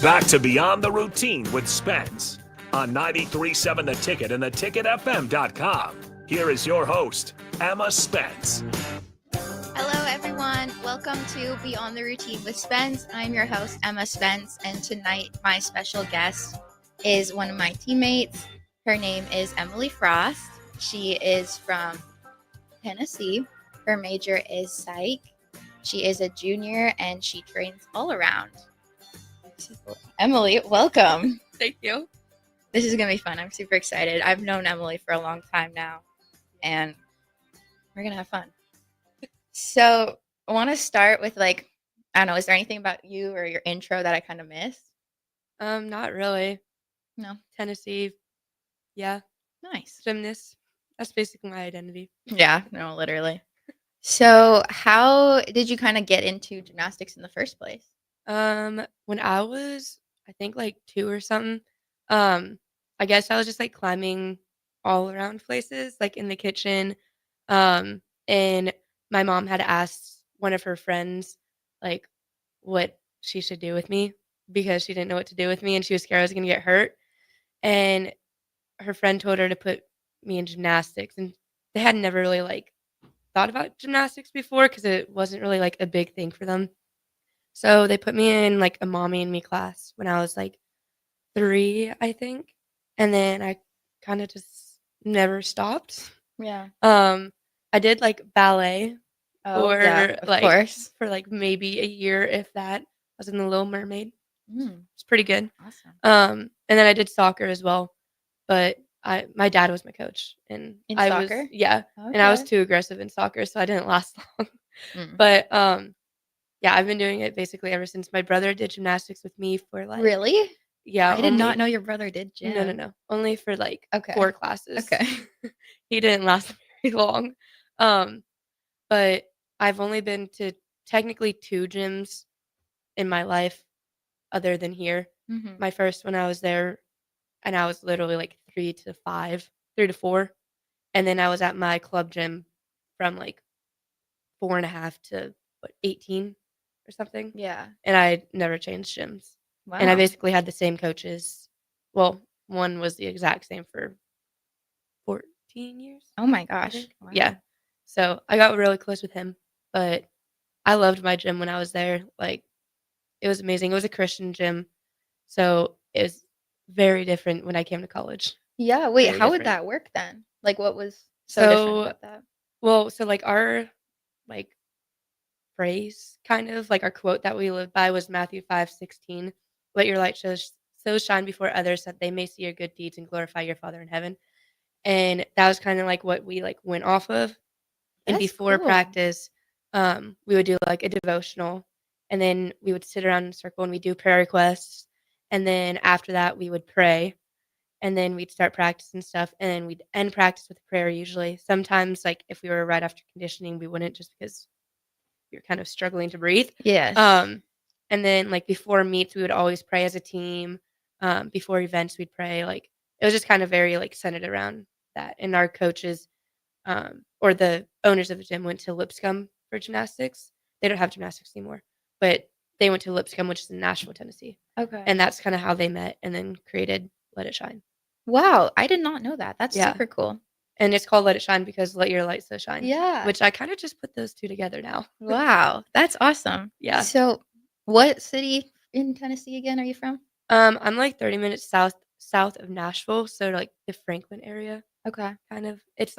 Back to Beyond the Routine with Spence on 93.7 The Ticket and theticketfm.com. Here is your host, Emma Spence. Hello, everyone. Welcome to Beyond the Routine with Spence. I'm your host, Emma Spence, and tonight my special guest is one of my teammates. Her name is Emily Frost. She is from Tennessee. Her major is psych. She is a junior and she trains all around. Emily, welcome. Thank you. This is going to be fun. I'm super excited. I've known Emily for a long time now, and we're going to have fun. So I want to start with I don't know, is there anything about you or your intro that I kind of missed? Not really. No. Tennessee. Yeah. Nice. Gymnast. That's basically my identity. Yeah, no, literally. So how did you kind of get into gymnastics in the first place? When I was, I think 2 or something, I guess I was just climbing all around places, in the kitchen. And my mom had asked one of her friends, what she should do with me because she didn't know what to do with me and she was scared I was going to get hurt. And her friend told her to put me in gymnastics, and they had never really thought about gymnastics before because it wasn't really a big thing for them. So they put me in a mommy and me class when I was 3, I think. And then I kind of just never stopped. Yeah. I did ballet Oh, yeah, of course. for maybe a year, if that. I was in the Little Mermaid. It's pretty good. Awesome. And then I did soccer as well, but my dad was my coach, and In I soccer? was and I was Okay. too aggressive in soccer, so I didn't last long. Mm. But yeah, I've been doing it basically ever since. My brother did gymnastics with me for Really? yeah, I did not know your brother did gym. no, only for Okay. 4 classes. Okay. He didn't last very long. But I've only been to technically 2 gyms in my life other than here. Mm-hmm. My first one I was there, and I was literally 3 to 4, and then I was at my club gym from 4.5 to 18 or something. Yeah. And I never changed gyms. Wow. And I basically had the same coaches. Well, one was the exact same for 14 years. Oh my gosh. Wow. Yeah. So I got really close with him, but I loved my gym when I was there. It was amazing. It was a Christian gym, so it was very different when I came to college. Yeah. Wait, Very how would different. that work then? What was so different about that? Well, so our phrase kind of our quote that we lived by was Matthew 5:16. Let your light so shine before others that they may see your good deeds and glorify your Father in heaven. And that was kind of what we went off of. And That's before cool. practice, we would do a devotional, and then we would sit around in a circle and we do prayer requests. And then after that, we would pray, and then we'd start practice and stuff, and then we'd end practice with prayer usually. Sometimes, if we were right after conditioning, we wouldn't just because you're kind of struggling to breathe. Yes. And then before meets, we would always pray as a team. Before events, we'd pray. It was just kind of very centered around that. And our coaches, or the owners of the gym, went to Lipscomb for gymnastics. They don't have gymnastics anymore, but they went to Lipscomb, which is in Nashville, Tennessee. Okay. And that's kind of how they met and then created Let It Shine. Wow, I did not know that. That's super cool. And it's called Let It Shine because let your light so shine. Yeah. Which I kind of just put those 2 together now. Wow, that's awesome. Yeah. So, what city in Tennessee again are you from? I'm 30 minutes south of Nashville, so the Franklin area. Okay. Kind of. It's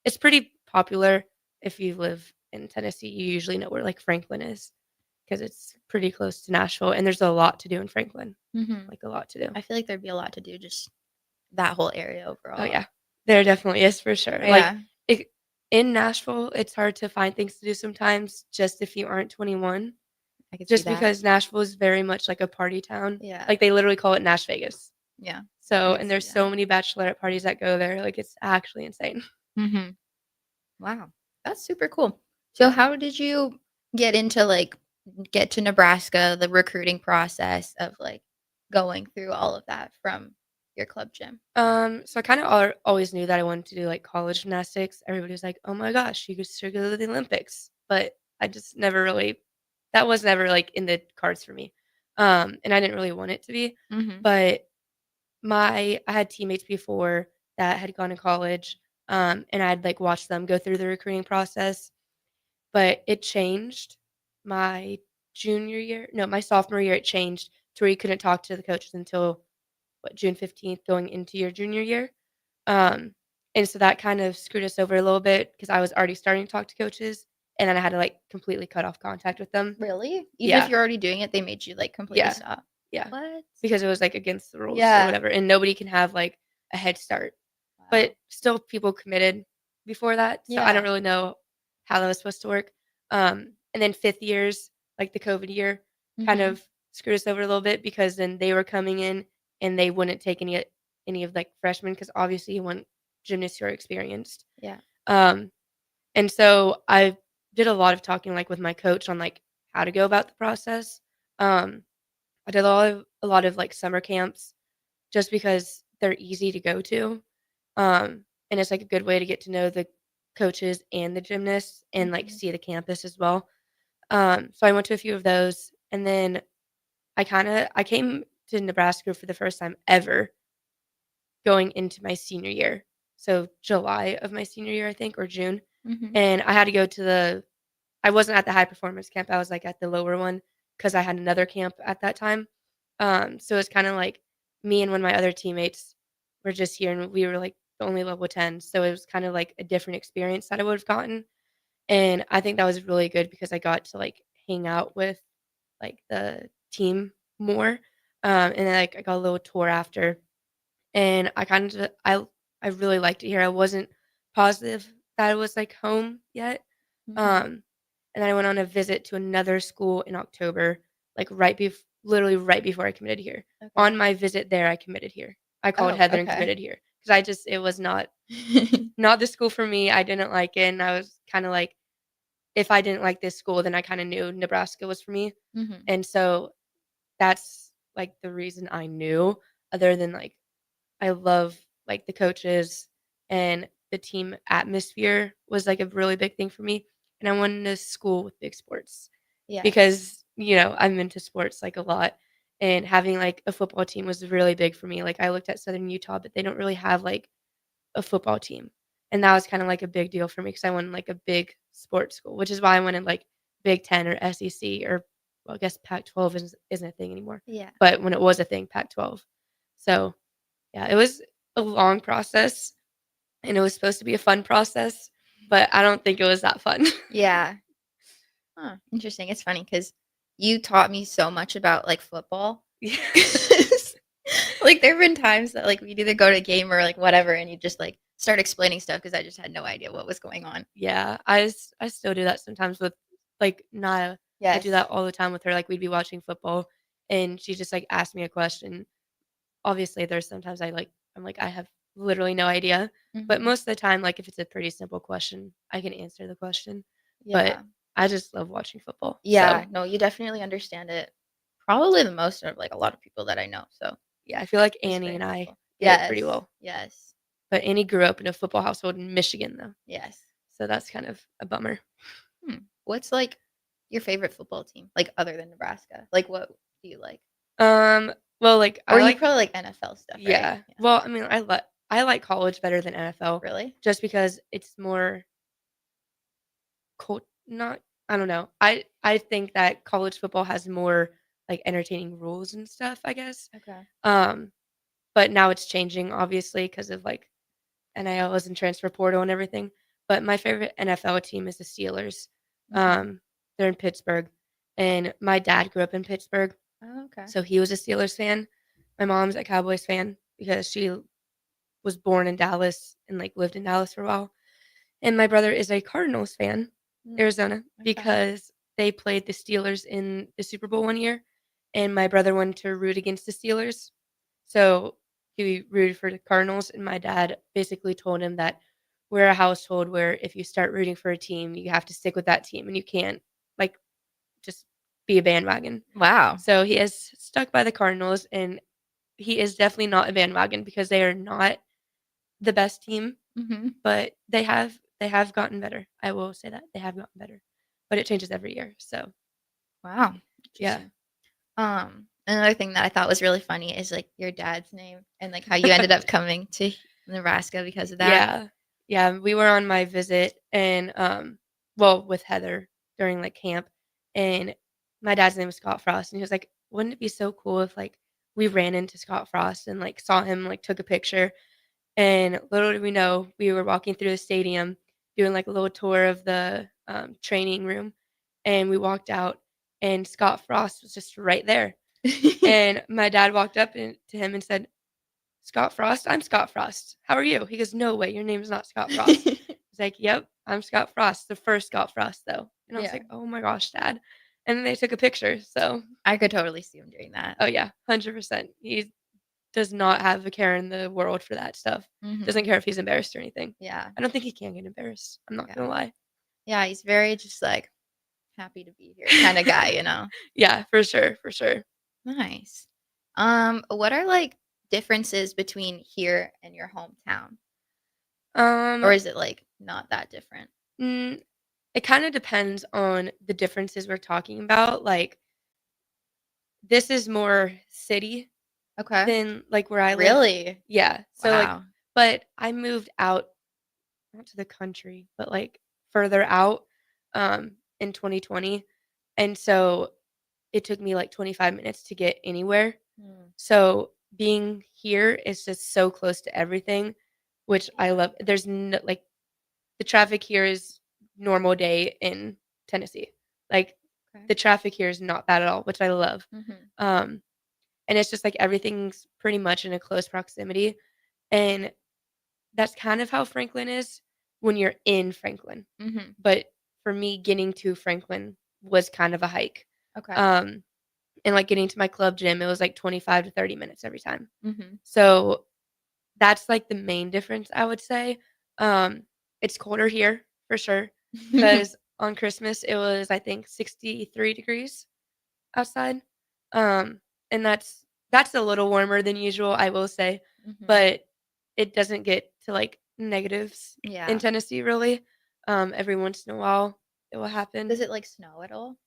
it's pretty popular if you live in Tennessee. You usually know where Franklin is because it's pretty close to Nashville, and there's a lot to do in Franklin. Mm-hmm. A lot to do. I feel like there'd be a lot to do just that whole area overall. Oh yeah, there definitely is for sure. Yeah. In Nashville, it's hard to find things to do sometimes just if you aren't 21. I could Just see that. because Nashville is very much a party town. Yeah. They literally call it Nash Vegas. Yeah. So, and there's so many bachelorette parties that go there. It's actually insane. Mm-hmm. Wow. That's super cool. So how did you get into get to Nebraska, the recruiting process of going through all of that from your club gym? So I kind of always knew that I wanted to do college gymnastics. Everybody was like, "Oh my gosh, you should go to the Olympics." But I just never really, that was never in the cards for me. and I didn't really want it to be, Mhm. but I had teammates before that had gone to college, and I'd, like, watched them go through the recruiting process, but it changed my my sophomore year, it changed to where you couldn't talk to the coaches until, June 15th going into your junior year, um, and so that kind of screwed us over a little bit because I was already starting to talk to coaches, and then I had to, like, completely cut off contact with them. Really? Even if Yeah, you're already doing it, they made you, like, completely yeah, stop? yeah, What? because it was, like, against the rules or Yeah. whatever, and nobody can have, like, a head start. Wow. But still people committed before that, so I don't Yeah. really know how that was supposed to work. And then 5th years, like the COVID year, kind Mhm. of screwed us over a little bit because then they were coming in and they wouldn't take any of, like, freshmen because obviously you want gymnasts who are experienced. Yeah. Um, and so I did a lot of talking, like, with my coach on, like, how to go about the process. Um, I did a lot of, like, summer camps just because they're easy to go to. And it's, like, a good way to get to know the coaches and the gymnasts and, like, Mhm. see the campus as well. So I went to a few of those, and then I came to Nebraska for the first time ever going into my senior year. So July of my senior year, I think, or June, Mhm. and I had to go to I wasn't at the high performance camp, I was, like, at the lower one because I had another camp at that time. So it's kinda like me and one of my other teammates were just here, and we were, like, the only level 10, so it was kind of like a different experience that I would've gotten, and I think that was really good because I got to, like, hang out with, like, the team more, and then, like, I got a little tour after, and I really liked it here. I wasn't positive that it was, like, home yet, Mhm. um, and then I went on a visit to another school in October, like, literally right before I committed here. Okay. On my visit there, I committed here. I called Oh, Heather and okay. committed here because it was not the school for me. I didn't like it, and I was kinda like, if I didn't like this school, then I kinda knew Nebraska was for me, Mhm. and so that's, like, the reason I knew other than, like, I love, like, the coaches and the team atmosphere was, like, a really big thing for me, and I wanted a school with big sports Yes. because, I'm into sports, like, a lot, and having, like, a football team was really big for me. Like, I looked at Southern Utah, but they don't really have, like, a football team, and that was kinda, like, a big deal for me because I wanted, like, a big sports school, which is why I wanted, like, Big 10 or SEC or well, I guess Pac-12 isn't a thing anymore, Yeah. but when it was a thing, Pac-12. So yeah, it was a long process, and it was supposed to be a fun process, but I don't think it was that fun. Yeah. Huh, interesting. It's funny because you taught me so much about, like, football. Yeah. 'Cause, like, there've been times that, like, we'd either go to a game or, like, whatever, and you just, like, start explaining stuff because I just had no idea what was going on. Yeah, I still do that sometimes with, like, Naya. I do Yes. that all the time with her, like, we'd be watching football, and she just, like, asked me a question. Obviously, there's sometimes I'm like, "I have literally no idea," but Mhm. most of the time, like, if it's a pretty simple question, I can answer the question, but Yeah. I just love watching football, Yeah. so, No, you definitely understand it probably the most of, like, a lot of people that I know, so yeah, I feel like it's Annie very and I helpful. get it pretty Yes. well. Yes. But Annie grew up in a football household in Michigan, though, Yes. so that's kind of a bummer. Hmm. What's, like, your favorite football team? Like, other than Nebraska? Like, what do you like? Well, like, Or I you like probably like NFL stuff, right? yeah. Yeah. Well, I mean, I like college better than NFL Really? just because it's more not I don't know. I think that college football has more, like, entertaining rules and stuff, I guess. Okay. Um, but now it's changing obviously because of, like, NILs and transfer portal and everything, but my favorite NFL team is the Steelers. Mhm. Um, they're in Pittsburgh, and my dad grew up in Pittsburgh, Oh, okay. so he was a Steelers fan. My mom's a Cowboys fan because she was born in Dallas and, like, lived in Dallas for a while, and my brother is a Cardinals fan, Mm, Arizona, okay. because they played the Steelers in the Super Bowl one year, and my brother wanted to root against the Steelers, so he rooted for the Cardinals, and my dad basically told him that we're a household where if you start rooting for a team, you have to stick with that team, and you can't, like, just be a bandwagon. Wow. So he has stuck by the Cardinals, and he is definitely not a bandwagon because they are not the best team, Mhm. but they have gotten better. I will say that. They have gotten better, but it changes every year, so, Wow. yeah. Interesting. Another thing that I thought was really funny is like your dad's name and like how you ended up coming to Nebraska because of that. Yeah. Yeah, we were on my visit and, well, with Heather during, like, camp, and my dad's name was Scott Frost, and he was like, "Wouldn't it be so cool if, like, we ran into Scott Frost and, like, saw him, like, took a picture?" And little did we know, we were walking through the stadium doing, like, a little tour of the, training room, and we walked out, and Scott Frost was just right there, and my dad walked up to him and said, "Scott Frost? I'm Scott Frost. How are you?" He goes, "No way, your name's not Scott Frost." I was like, "Yep, I'm Scott Frost, the first Scott Frost, though." And I was Yeah. like, "Oh my gosh, dad." And then they took a picture, so I could totally see him doing that. oh yeah, 100%. He does not have a care in the world for that stuff. Doesn't Mhm. care if he's embarrassed or anything. Yeah. I don't think he can get embarrassed, I'm not Yeah. gonna lie. Yeah, he's very just like happy to be here kinda guy, you know? Yeah, for sure, for sure. Nice. What are like differences between here and your hometown? Or Um, is it like not that different? mm, it kinda depends on the differences we're talking about, like, this is more city Okay. than, like, where I live. Really? Yeah, so, like Wow. but I moved out not to the country, but, like, further out, in 2020, and so it took me, like, 25 minutes to get anywhere. Mm, So, being here is just so close to everything, which I yeah. love. There's no like, the traffic here is normal day in Tennessee. Like, Okay. the traffic here is not bad at all, which I love. Mhm. Um, and it's just, like, everything's pretty much in a close proximity, and that's kind of how Franklin is when you're in Franklin, Mhm. but for me, getting to Franklin was kind of a hike. Okay. Um, and, like, getting to my club gym, it was, like, 25 to 30 minutes every time. Mhm. So, that's, like, the main difference, I would say. Um, it's colder here for sure, because on Christmas, it was, I think, 63 degrees outside. Um, and that's a little warmer than usual, I will say, Mhm. but it doesn't get to, like, negatives in Yeah. Tennessee, really. Every once in a while, it will happen. Does it like snow at all?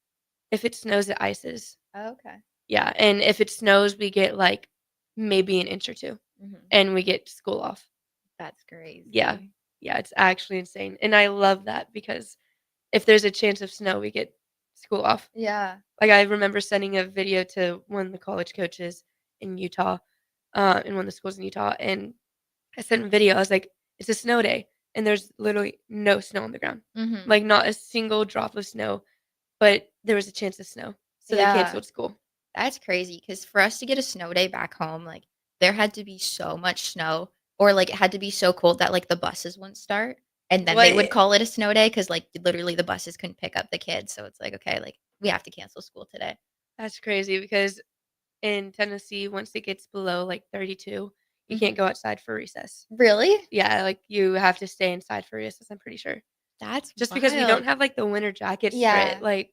If it snows, it ices. Oh, okay. Yeah, and if it snows, we get, like, maybe an inch or 2, Mhm. and we get school off. That's Yeah. crazy. Yeah, it's actually insane, and I love that because if there's a chance of snow, we get school off. Yeah. Like, I remember sending a video to one of the college coaches in Utah, in one of the schools in Utah, and I sent a video, I was like, "It's a snow day," and there's literally no snow on the ground. Mhm. Like, not a single drop of snow, but there was a chance of snow, so they Yeah. canceled school. That's crazy because for us to get a snow day back home, like, there had to be so much snow or, like, it had to be so cold that, like, the buses wouldn't start, and then they would What? call it a snow day because like, literally the buses couldn't pick up the kids, so it's like, "Okay, like, we have to cancel school today." That's crazy because in Tennessee, once it gets below, like, 32, you can't Mhm. go outside for recess. Really? Yeah, like, you have to stay inside for recess, I'm pretty sure. That's Just because we don't wild. have, like, the winter jackets for it, Yeah. like,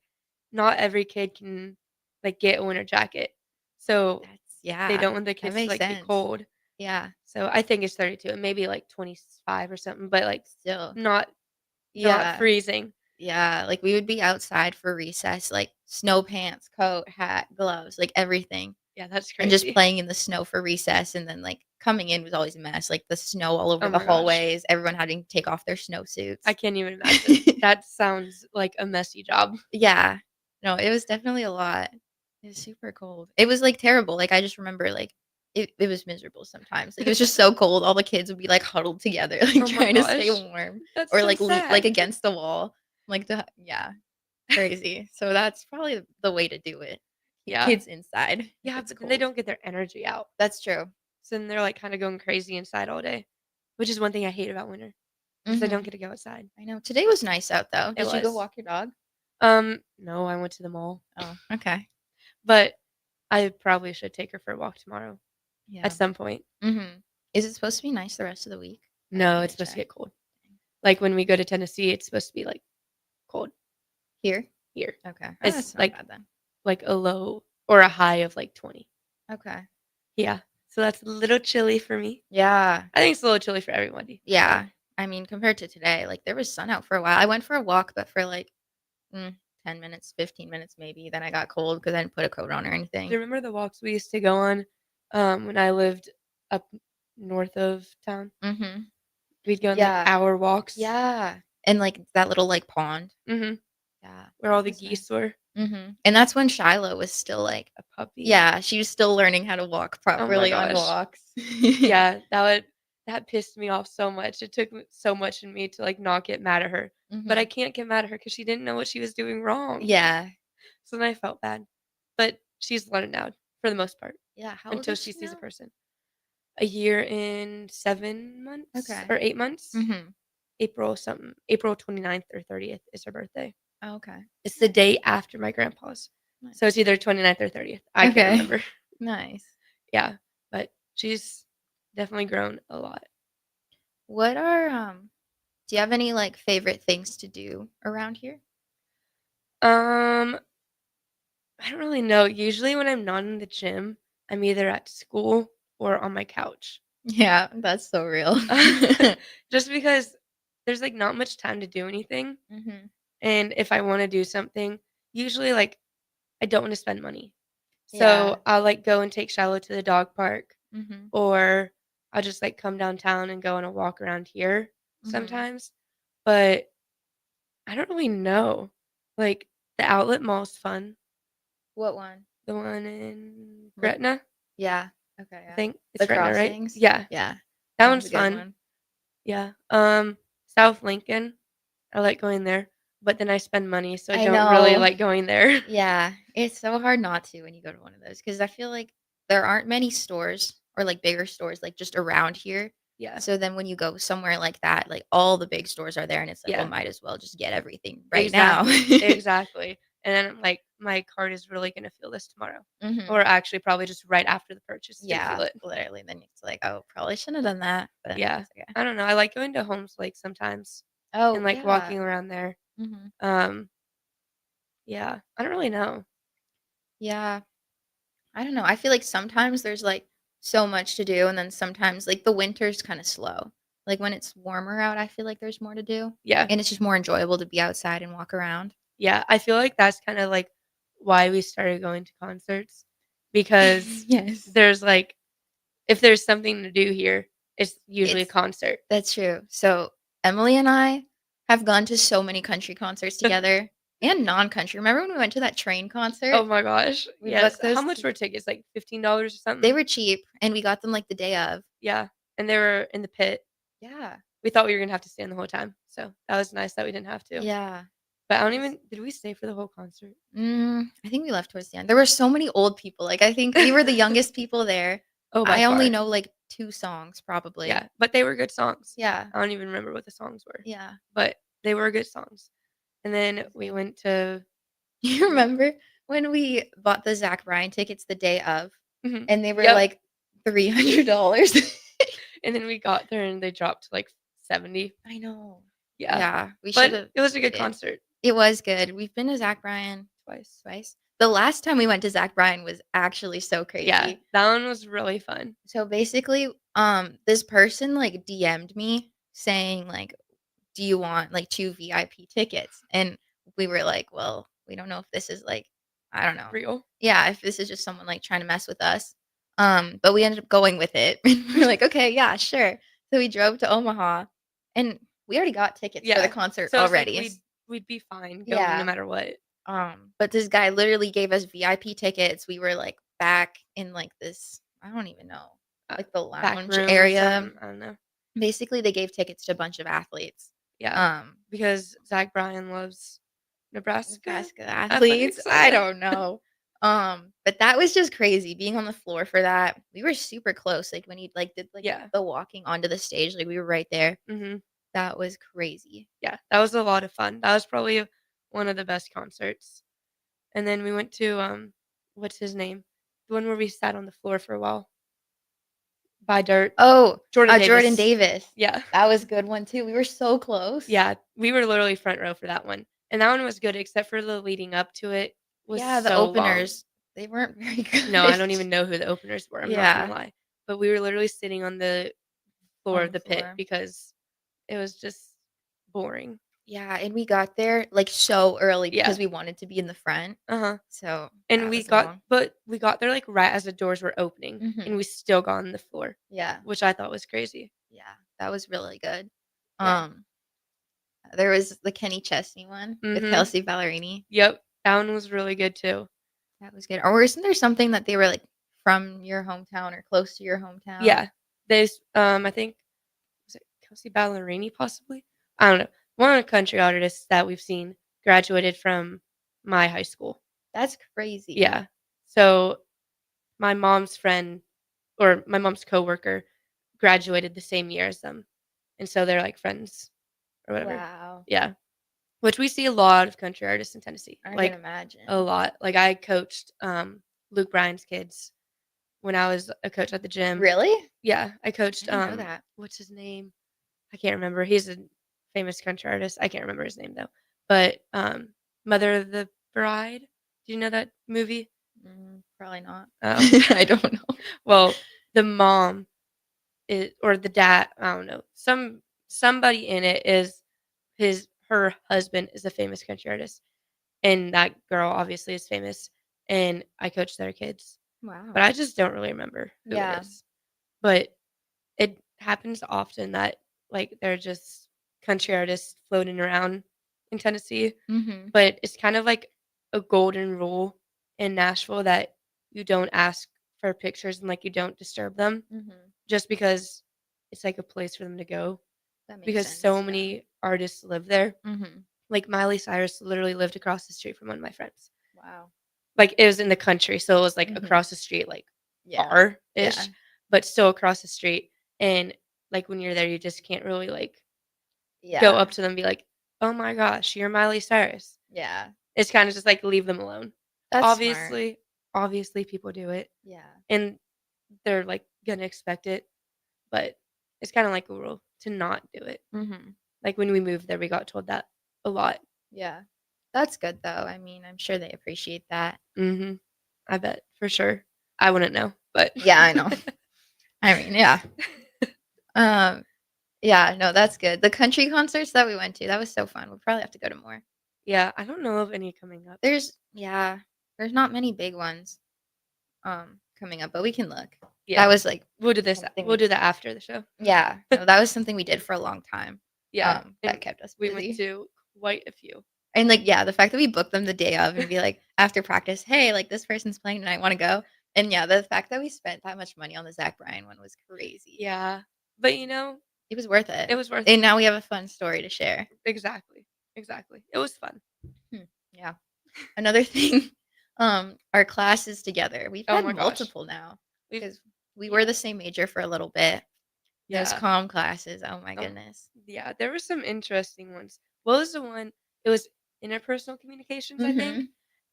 not every kid can, like, get a winter jacket. So, That's they yeah. don't want the That kids to, makes like, get sense. cold. Yeah. So, I think it's 32, it may be, like, 25 or something, but, like, Still. not Yeah. freezing. Yeah, like, we would be outside for recess, like, snow pants, coat, hat, gloves, like, everything, Yeah, that's and just crazy. playing in the snow for recess, and then, like, coming in was always a mess, like, the snow all over Oh the my gosh. hallways, everyone having to take off their I snowsuits. can't even imagine. That sounds like a messy job. Yeah. No, it was definitely a lot. It was super cold. It was, like, terrible, like, I just remember, like, it was miserable sometimes, like, it was just so cold, all the kids would be, like, huddled together, like, Oh my trying to stay gosh. warm That's or, so like, like, sad. against the wall, like, the yeah. Crazy. So that's probably the way to do it. Keep Yeah. kids inside if Yeah, it's but then they cold. don't get their energy out. That's true. So then they're, like, kinda going crazy inside all day, which is one thing I hate about winter, is I don't Mhm. get to go outside. I know. Today was nice out though. It Did you go was. walk your dog? No, I went to the mall, Oh, okay. but I probably should take her for a walk tomorrow at Yeah. some point. Mhm. Is it supposed to be nice the rest of the week? I No, haven't it's even supposed to checked. get cold. Like, when we go to Tennessee, it's supposed to be, like, cold Here? here. Okay. Oh, It's, that's not bad then. like a low or a high of, like, 20. Okay. Yeah, so that's a little chilly for me. Yeah. I think it's a little chilly for everybody, so Yeah. I mean, compared to today, like there was sun out for a while. I went for a walk, but for like 10 minutes, 15 minutes maybe. Then I got cold because I didn't put a coat on or Do anything. you remember the walks we used to go on, when I lived up north of town? Mhm. We'd go on, like, Yeah. hour walks. Yeah. And, like, that little, like, pond. Mhm. Yeah, Where all that the was nice. geese were. And that's when Shiloh was still, like, A puppy. yeah, she was still learning how to walk Oh my properly on gosh. walks. Yeah, that pissed me off so much. It took so much in me to, like, not get mad at her. But I Mhm. can't get mad at her because she didn't know what she was doing wrong. Yeah. So then I felt bad. But she's learned now for the most part Yeah, how old until is she she sees a now? person. A year and 7 months Okay. or 8 months? Mhm. April something. April 29th or 30th is her birthday. Oh, okay. It's the day after my grandpa's. So Nice. it's either 29th or 30th. I can't Okay. remember. Nice. Yeah, but she's definitely grown a lot. What are, do you have any, like, favorite things to do around here? Um, I don't really know. Usually when I'm not in the gym, I'm either at school or on my couch. Yeah, that's so real. Just because there's, like, not much time to do anything, Mhm. and if I wanna do something, usually, like, I don't wanna spend money. Yeah. So, I'll, like, go and take Shiloh to the dog park, Mhm. or I'll just, like, come downtown and go on a walk around here Mhm. sometimes, but I don't really know. Like, the outlet mall's fun. What one? The one in Like Gretna, yeah. Okay, I yeah. think. It's The Gretna, right? crossings? Yeah. Yeah. That That one's one's a good fun. one. Yeah. South Lincoln, I like going there, but then I spend money, so I I don't really know. like going there. Yeah, it's so hard not to when you go to one of those because I feel like there aren't many stores or, like, bigger stores, like, just around here. Yeah. So then when you go somewhere like that, like, all the big stores are there, and it's like, well, Yeah. might as well just get everything right now. Exactly. Exactly. And then I'm like, my card is really gonna feel this tomorrow. Or Mhm. actually probably just right after the purchase, it's gonna feel Yeah, it. literally, then it's like, "Oh, probably shouldn't have done that," but Yeah. it's okay. I don't know. I like going to Holmes Lake sometimes and, Oh, like, yeah. walking around there. Mhm. Um, yeah. I don't really know. Yeah. I don't know. I feel like sometimes there's, like, so much to do, and then sometimes, like, the winter's kinda slow. Like, when it's warmer out, I feel like there's more to do, Yeah. and it's just more enjoyable to be outside and walk around. Yeah. I feel like that's kinda, like, why we started going to concerts because Yes. there's, like if there's something to do here, it's usually a It's concert. that's true. So, Emily and I have gone to so many country concerts together and non-country. Remember when we went to that Train Oh concert? my gosh. We Yes. booked How those much t were tickets? Like $15 or they something? were cheap, and we got them, like, the day of. Yeah. And they were in the pit. Yeah. We thought we were gonna have to stand the whole time, so that was nice that we didn't have to. Yeah. But I That don't was even did we stay for the whole concert? I think we left towards the end. There were so many old people, like, I think we were the youngest people there. Oh, by I only far. know, like, 2 songs probably. Yeah, but they were good songs. Yeah. I don't even remember what the songs were, Yeah. but they were good songs. And It then was we good. went to You remember when we bought the Zach Bryan tickets the day of, Mhm. and they were, Yep. like, $300? And then we got there and they dropped to, like, 70. I know. Yeah. Yeah, we But should've it was a good waited. concert It was good. We've been to Zach Bryan twice. twice. The last time we went to Zach Bryan was actually so Yeah, crazy. that one was really fun. So, basically, this person, like, DM'd me saying, like, "Do you want, like, 2 VIP tickets?" And we were like, "Well, we don't know if this is, like" I don't know. Real. Yeah, if this is just someone, like, trying to mess with us. But we ended up going with it. And we're like, "Okay, yeah, sure." So we drove to Omaha, and we already got tickets for the Yeah. concert So it's like already. we'd be fine going no Yeah. matter what. But this guy literally gave us VIP tickets. We were, like, back in, like, this I don't even know, Uh, like, the Back lounge room or area. something, I don't know. Basically, they gave tickets to a bunch of athletes. Yeah, Um, because Zach Bryan loves Nebraska Nebraska athletes? athletics? I don't I know. don't know. But that was just crazy being on the floor for that. We were super close, like, when he, like, did, like, Yeah. the walking onto the stage, like, we were right there. Mhm. That was crazy. Yeah, that was a lot of fun. That was probably one of the best concerts. And then we went to, what's his name? The one where we sat on the floor for a while. By dirt. Oh, Jordan Jordan Davis. Davis. Yeah. That was a good one too. We were so close. Yeah, we were literally front row for that one. And that one was good except for the leading up to it was Yeah, the so long. openers, they weren't very No, I good. don't even know who the openers were, I'm not gonna Yeah, lie. But we were literally sitting on the floor on of the the pit floor. because it was just boring. Yeah, and we got there, like, so early because Yeah. we wanted to be in the front, Uh-huh. so And that was long. we got there, like, right as the doors were opening, and Mhm. we still got on the floor, Yeah, which I thought was crazy. yeah, that was really good. Yeah. Um, there was the Kenny Chesney one with Mhm. Kelsey Ballerini. Yep. That one was really good too. That was good. Or isn't there something that they were, like, from your hometown or close to your hometown? Yeah. There's, I think was it Kelsey Ballerini possibly? I don't know. One of the country artists that we've seen graduated from my high school. That's crazy. Yeah. So, my mom's friend or my mom's coworker graduated the same year as them, and so they're, like, friends or whatever. Wow. Yeah. Which we see a lot of country artists in Tennessee, I can like, a imagine. lot. Like, I coached, Luke Bryan's kids when I was a coach at the gym. Really? Yeah, I I coached, didn't know that. what's his name? I can't remember. He's a famous country artist. I can't remember his name, though. But, Mother of the Bride? Do you know that movie? Probably not. Oh. I don't know. Well, the mom or the dad, I don't know. Somebody in it is her husband is a famous country artist, and that girl obviously is famous, and I coach their kids, but Wow. I just don't really remember who it Yeah. is. But it happens often that, like, they're just country artists floating around in Tennessee, Mhm. but it's kind of like a golden rule in Nashville that you don't ask for pictures and, like, you don't disturb them Mhm. just because it's, like, a place for them to go That makes because so sense, yeah. many artists live there. Mhm. Like, Miley Cyrus literally lived across the street from one of my friends. Wow. Like, it was in the country, so it was, like, Mhm. across the street, like, Yeah. far-ish, Yeah. but still across the street, and, like, when you're there, you just can't really, like, go Yeah. up to them and be like, "Oh my gosh, you're Miley Cyrus." Yeah. It's kinda just, like, leave them alone. That's smart. Obviously obviously, people do it, Yeah. and they're, like, gonna expect it, but it's kinda like a rule to not do it. Mhm. Like, when we moved there, we got told that a lot. Yeah. That's good, though. I mean, I'm sure they appreciate that. Mhm. I bet, for sure. I wouldn't know, but Yeah, I know. I mean, yeah. Um, yeah, no, that's good. The country concerts that we went to, that was so fun. We'll probably have to go to more. Yeah, I don't know of any coming up. Yeah, there's not many big ones, coming up, but we can look. That Yeah. was, like, something We'll we do that after the show. yeah, no, that was something we did for a long time, Yeah, that and kept us we went busy. to quite a few. And, like, yeah, the fact that we booked them the day of and be like, after practice, "Hey, like, this person's playing tonight, wanna go?" And, yeah, the fact that we spent that much money on the Zach Bryan one was crazy. Yeah, but, It was worth it it. was worth And it. now we have a fun story to share. Exactly, exactly. It was fun. Hmm, yeah. Another thing, our classes together. We've Oh had my gosh. multiple now We've because we were yeah, the same major for a little bit. Those yeah. comm classes, oh my Oh, goodness. yeah, there were some interesting ones. What was the one? It was interpersonal communications, I think, Mhm,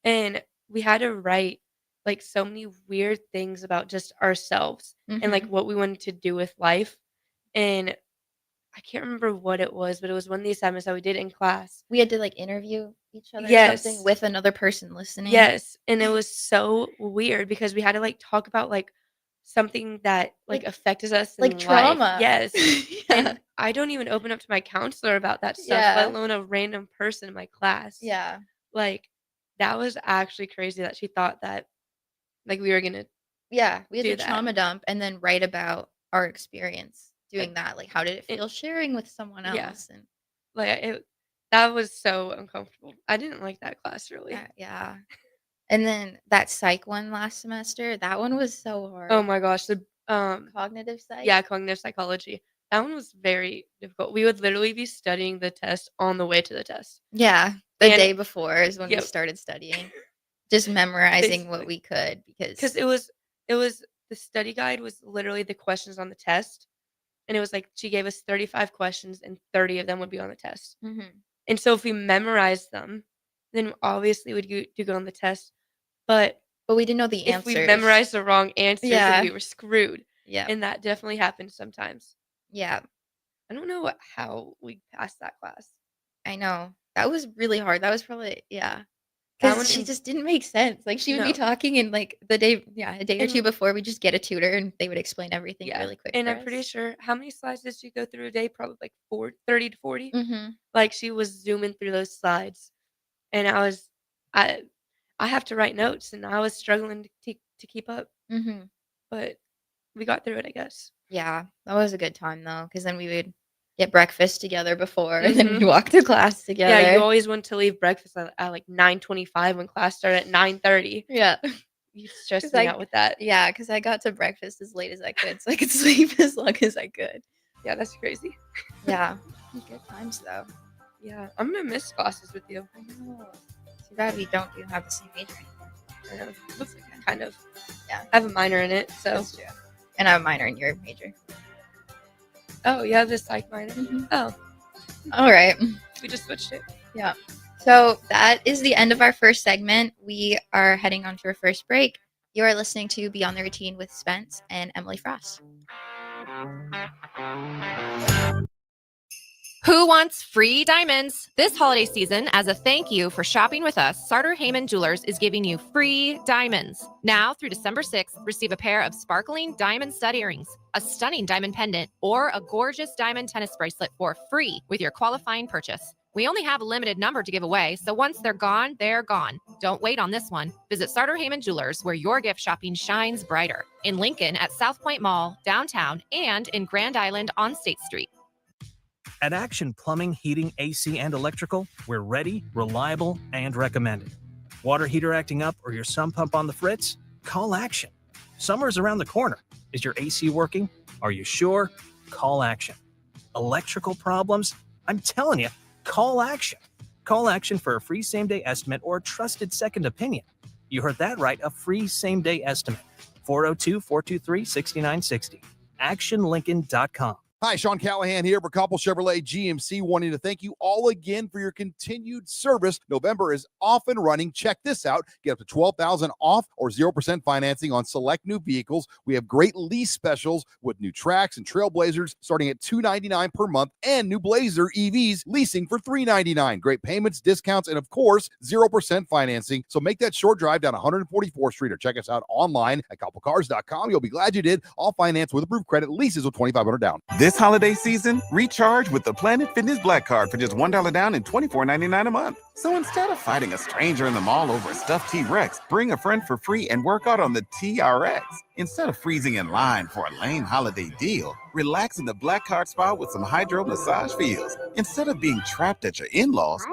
and we had to write, like, so many weird things about just ourselves and, like, mhm. what we wanted to do with life, and I can't remember what it was, but it was one of the assignments that we did in class. We had to, like, interview each other or something Yes. with another person listening. Yes, and it was so weird because we had to, like, talk about, like, something that, like, Like affected us like in life. trauma. Yes, Yeah. and I don't even open up to my counselor about that stuff, let Yeah. alone a random person in my class. Yeah. Like, that was actually crazy that she thought that, like, we were gonna Yeah, we had to do that. trauma dump and then write about our experience Like, doing that, like, how did it it feel sharing with someone yeah, else, and like, it that was so uncomfortable. I didn't like that class, really. yeah. And then that psych one last semester, that one was so Oh hard. my gosh, Cognitive psych? yeah, cognitive psychology. That one was very difficult. We would literally be studying the test on the way to the test. Yeah, the And day before is when we yep. started studying, just memorizing what Basically, we could because because it was the study guide was literally the questions on the test, and it was like she gave us 35 questions and 30 of them would be on the test. mhm, And so if we memorized them, then obviously we'd do good on the test. But but we didn't know the if we answers. memorized the wrong answers, then Yeah, we were screwed. yeah, And that definitely happens sometimes. yeah, I don't know how we passed that class. I know. That was really hard. That was probably yeah. That Because one she in just didn't make sense. Like, she would be no. talking and, like, a day or And 2 before, we just get a tutor, and they would explain everything yeah, really quick and for I'm pretty us. sure how many slides did she go through a day? Probably like 30 to 40? Mhm, Like, she was zooming through those slides, and I I have to write notes, and I was struggling to keep up, mhm. but we got through it, I guess. Yeah, that was a good time, though, because then we would get breakfast together before, and then we'd Mhm. walk to class Yeah, you together. always want to leave breakfast at, like, 9:25 when class started at 9:30. Yeah. You 'Cause stressed me out with that. cause I got to breakfast as late as I could so I could sleep as long as I could. Yeah, that's crazy. Yeah. Good times, though. Yeah, I'm gonna miss classes with you. I know. Too bad we don't have the same major anymore. I know. Looks like I kind of. Yeah. I have a minor in it, so. That's true. And I have a minor in your major. Oh, you have this psych minor? Mhm. Oh, Alright. we just switched it. Yeah. So that is the end of our first segment. We are heading on to our first break. You are listening to Beyond the Routine with Spence and Emily Frost. Who wants free diamonds? This holiday season, as a thank you for shopping with us, Sartor Heyman Jewelers is giving you free diamonds. Now through December 6th, receive a pair of sparkling diamond stud earrings, a stunning diamond pendant, or a gorgeous diamond tennis bracelet for free with your qualifying purchase. We only have a limited number to give away, so once they're gone, they're gone. Don't wait on this one. Visit Sartor Heyman Jewelers, where your gift shopping shines brighter. In Lincoln at South Point Mall, downtown, and in Grand Island on State Street. At Action Plumbing, Heating, AC, and Electrical, we're ready, reliable, and recommended. Water heater acting up or your sump pump on the fritz? Call Action. Summer's around the corner. Is your AC working? Are you sure? Call Action. Electrical problems? I'm telling you, call Action. Call Action for a free same-day estimate or a trusted second opinion. You heard that right, a free same-day estimate. 402-423-6960. ActionLincoln.com. Hi, Sean Callahan here for Coppell Chevrolet GMC, wanting to thank you all again for your continued service. November is off and running. Check this out. Get up to $12,000 off or 0% financing on select new vehicles. We have great lease specials with new Trax and Trailblazers starting at $299 per month and new Blazer EVs leasing for $399. Great payments, discounts, and of course, 0% financing. So make that short drive down 144th Street or check us out online at CoppellCars.com. You'll be glad you did. All finance with approved credit, leases with $2,500 down. This holiday season, recharge with the Planet Fitness Black Card for just $1 down and $24.99 a month. So instead of fighting a stranger in the mall over a stuffed T-Rex, bring a friend for free and work out on the TRX. Instead of freezing in line for a lame holiday deal, relax in the Black Card spa with some hydro massage feels. Instead of being trapped at your in-laws,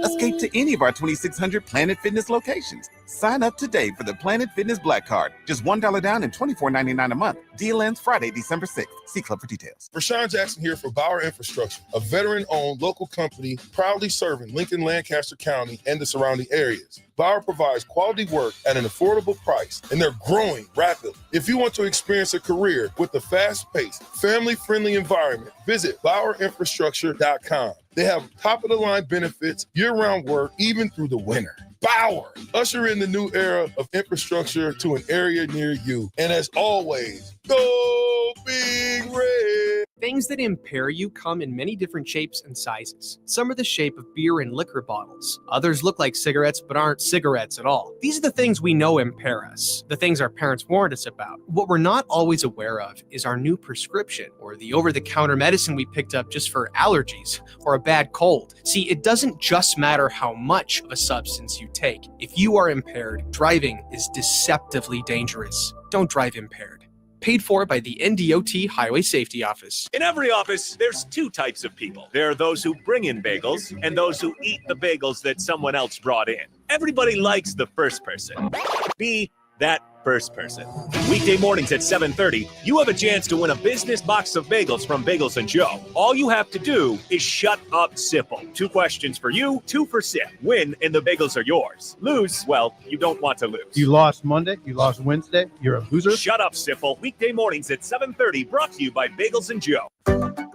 escape to any of our 2,600 Planet Fitness locations. Sign up today for the Planet Fitness Black Card. Just $1 down and $24.99 a month. Deal ends Friday, December 6th. See Club for details. Rashawn Jackson here for Bauer Infrastructure, a veteran-owned local company proudly serving Lincoln, Lancaster County, and the surrounding areas. Bauer provides quality work at an affordable price, and they're growing rapidly. If you want to experience a career with a fast-paced, family-friendly environment, visit BauerInfrastructure.com. They have top-of-the-line benefits, year-round work, even through the winter. Bauer, usher in the new era of infrastructure to an area near you. And as always, go Big Red! Things that impair you come in many different shapes and sizes. Some are the shape of beer and liquor bottles. Others look like cigarettes but aren't cigarettes at all. These are the things we know impair us, the things our parents warned us about. What we're not always aware of is our new prescription, or the over-the-counter medicine we picked up just for allergies or a bad cold. See, it doesn't just matter how much of a substance you take. If you are impaired, driving is deceptively dangerous. Don't drive impaired. Paid for by the NDOT Highway Safety Office. In every office, there's two types of people. There are those who bring in bagels and those who eat the bagels that someone else brought in. Everybody likes the first person. Be that first person. Weekday mornings at 7:30, you have a chance to win a business box of bagels from Bagels and Joe. All you have to do is shut up, Sipple. 2 questions for you, 2 for Sip. Win, and the bagels are yours. Lose, well, you don't want to lose. You lost Monday, you lost Wednesday, you're a loser. Shut up, Sipple. Weekday mornings at 7:30, brought to you by Bagels and Joe.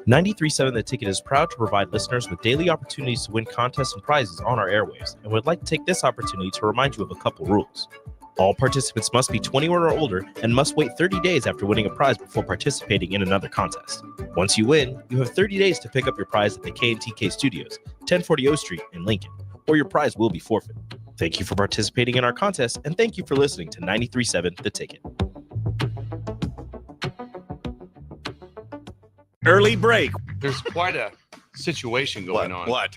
93.7 The Ticket is proud to provide listeners with daily opportunities to win contests and prizes on our airwaves, and would like to take this opportunity to remind you of a couple rules. All participants must be 21 or older and must wait 30 days after winning a prize before participating in another contest. Once you win, you have 30 days to pick up your prize at the K&TK Studios, 1040 O Street in Lincoln, or your prize will be forfeited. Thank you for participating in our contest, and thank you for listening to 93.7 The Ticket. Early break. There's quite a situation going on. What?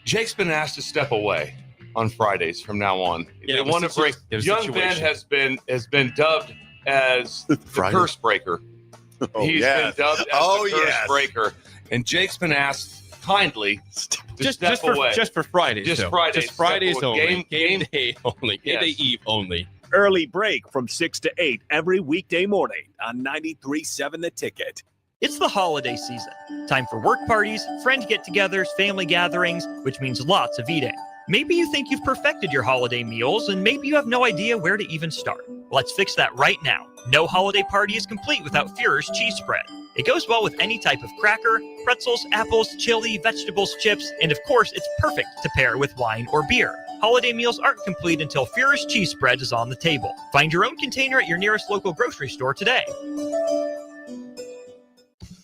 Jake's been asked to step away on Fridays from now on. Yeah, they it was want to break. Young Ben has been dubbed as the curse breaker. He's been dubbed as the curse breaker, and Jake's been asked kindly to step away. Just for Fridays. Just though. Fridays. Just Fridays Step away. only. Game day only. Game day eve only. Early break from 6 to 8 every weekday morning on 93.7 The Ticket. It's the holiday season. Time for work parties, friend get-togethers, family gatherings, which means lots of eating. Maybe you think you've perfected your holiday meals, and maybe you have no idea where to even start. Let's fix that right now. No holiday party is complete without Führer's cheese spread. It goes well with any type of cracker, pretzels, apples, chili, vegetables, chips, and of course, it's perfect to pair with wine or beer. Holiday meals aren't complete until Führer's cheese spread is on the table. Find your own container at your nearest local grocery store today.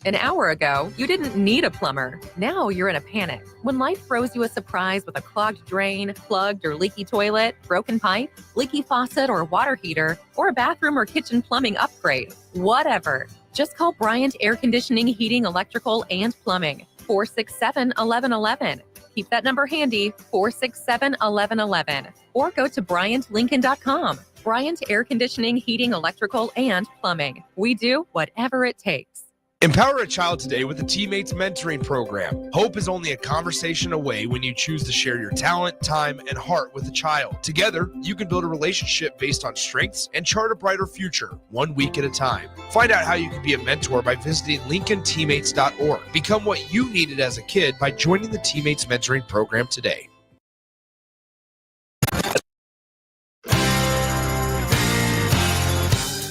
An hour ago, you didn't need a plumber. Now you're in a panic. When life throws you a surprise with a clogged drain, plugged or leaky toilet, broken pipe, leaky faucet or water heater, or a bathroom or kitchen plumbing upgrade, whatever. Just call Bryant Air Conditioning, Heating, Electrical, and Plumbing. 467-1111. Keep that number handy, 467-1111. Or go to BryantLincoln.com. Bryant Air Conditioning, Heating, Electrical, and Plumbing. We do whatever it takes. Empower a child today with the Teammates Mentoring Program. Hope is only a conversation away when you choose to share your talent, time, and heart with a child. Together, you can build a relationship based on strengths and chart a brighter future, 1 week at a time. Find out how you can be a mentor by visiting LincolnTeammates.org. Become what you needed as a kid by joining the Teammates Mentoring Program today.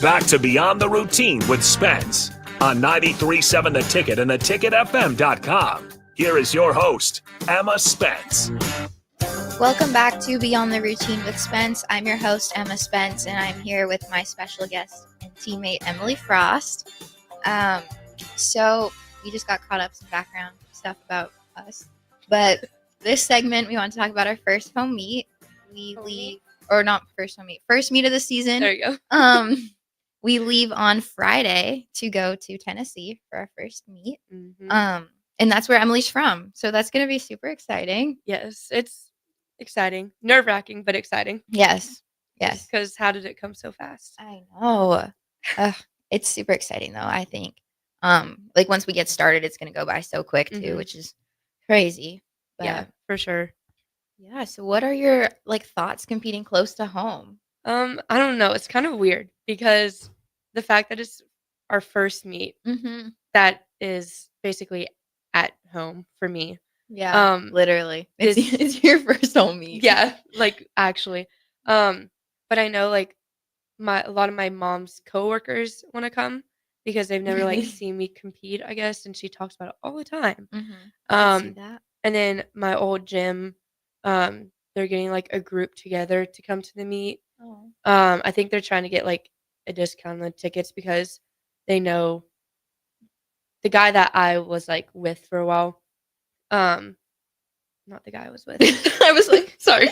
Back to Beyond the Routine with Spence on 93.7 The Ticket and theticketfm.com. Here is your host, Emma Spence. Welcome back to Beyond the Routine with Spence. I'm your host, Emma Spence, and I'm here with my special guest and teammate, Emily Frost. So we just got caught up some background stuff about us. But this segment, we want to talk about our first home meet. First meet of the season. There you go. We leave on Friday to go to Tennessee for our first meet. Mm-hmm. And that's where Emily's from. So that's going to be super exciting. Yes, it's exciting. Nerve-wracking, but exciting. Yes. Because how did it come so fast? I know. It's super exciting, though, I think. Like, once we get started, it's going to go by so quick, too, which is crazy. But, yeah, for sure. Yeah, so what are your, thoughts competing close to home? I don't know. It's kind of weird because the fact that it's our first meet, that is basically at home for me. Yeah, literally. It's your first home meet. Yeah, actually. But I know a lot of my mom's coworkers want to come because they've never seen me compete, I guess, and she talks about it all the time. I see that. And then my old gym, they're getting a group together to come to the meet. Oh. I think they're trying to get a discount on the tickets because they know the guy that I was with for a while. Not the guy I was with. I was sorry.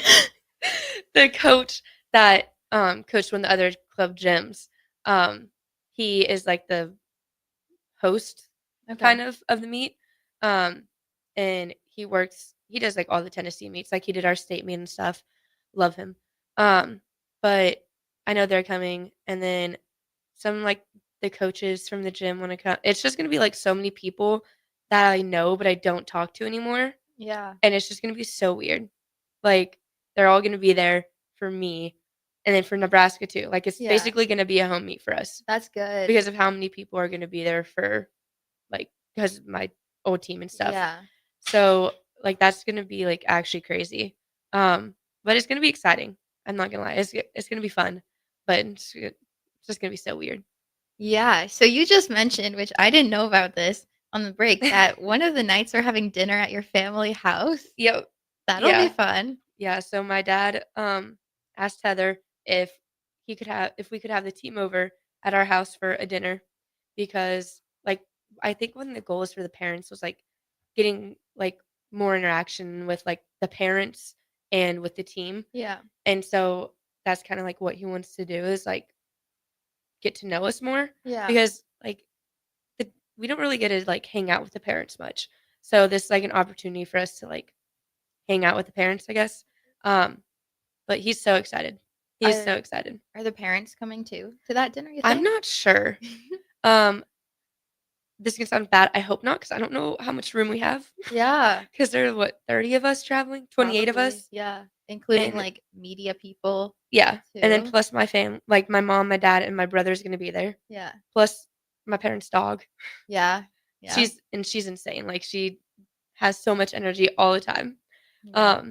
The coach that coached one of the other club gyms. He is the host kind of the meet. And he does all the Tennessee meets. He did our state meet and stuff. Love him. But I know they're coming, and then some the coaches from the gym want to come. It's just gonna be so many people that I know but I don't talk to anymore. Yeah. And it's just gonna be so weird. They're all gonna be there for me, and then for Nebraska too. It's basically gonna be a home meet for us. That's good. Because of how many people are gonna be there for because of my old team and stuff. Yeah. So that's gonna be actually crazy. But it's gonna be exciting. I'm not gonna lie, it's gonna be fun, but it's just gonna be so weird. Yeah. So you just mentioned, which I didn't know about this on the break, that one of the nights we're having dinner at your family house. Yep. That'll be fun. Yeah. So my dad asked Heather if we could have the team over at our house for a dinner because I think one of the goals for the parents was getting more interaction with the parents and with the team. Yeah. And so that's kind of like what he wants to do is like get to know us more Yeah. because like we don't really get to like hang out with the parents much. So this is like an opportunity for us to like hang out with the parents, I guess. But he's so excited. He is so excited. Are the parents coming too to that dinner, you I'm think? not sure. Um, this is gonna sound bad. I hope not, because I don't know how much room we have. Yeah. Because there are what 30 of us traveling, 28 of Probably, us. yeah, including, And like, media people yeah, and then too. plus like my mom, my dad, and my brother's gonna be there. Yeah. Plus my parents' dog. Yeah. Yeah. She's insane. Like she has so much energy all the time. Yeah.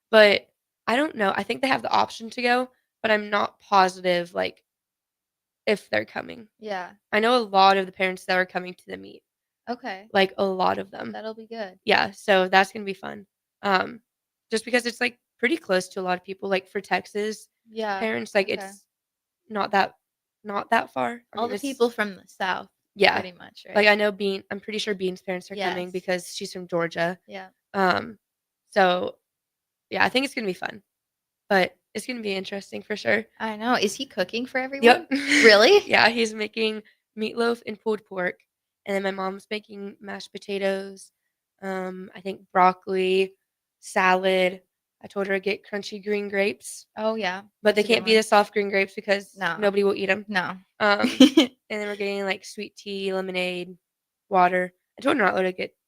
But I don't know. I think they have the option to go, but I'm not positive like if they're coming. Yeah. I know a lot of the parents that are coming to the meet. Okay. Like a lot of them. That'll be good. Yeah, so that's gonna be fun. Just because it's like pretty close to a lot of people. Like for Texas Yeah. parents, like Okay. it's not that far. I All mean, the it's people from the South, yeah, pretty much, right? like I know I'm pretty sure Bean's parents are coming Yes. because she's from Georgia. Yeah. So yeah, I think it's gonna be fun, but it's gonna be interesting for sure. I know. Is he cooking for everyone? Yep. Really? Yeah, he's making meatloaf and pulled pork, and then my mom's making mashed potatoes, I think broccoli, salad. I told her to get crunchy green grapes, Oh, yeah. but they That's a good can't be one. the soft green grapes because No. nobody will eat them. No. And then we're getting like sweet tea, lemonade, water. I told her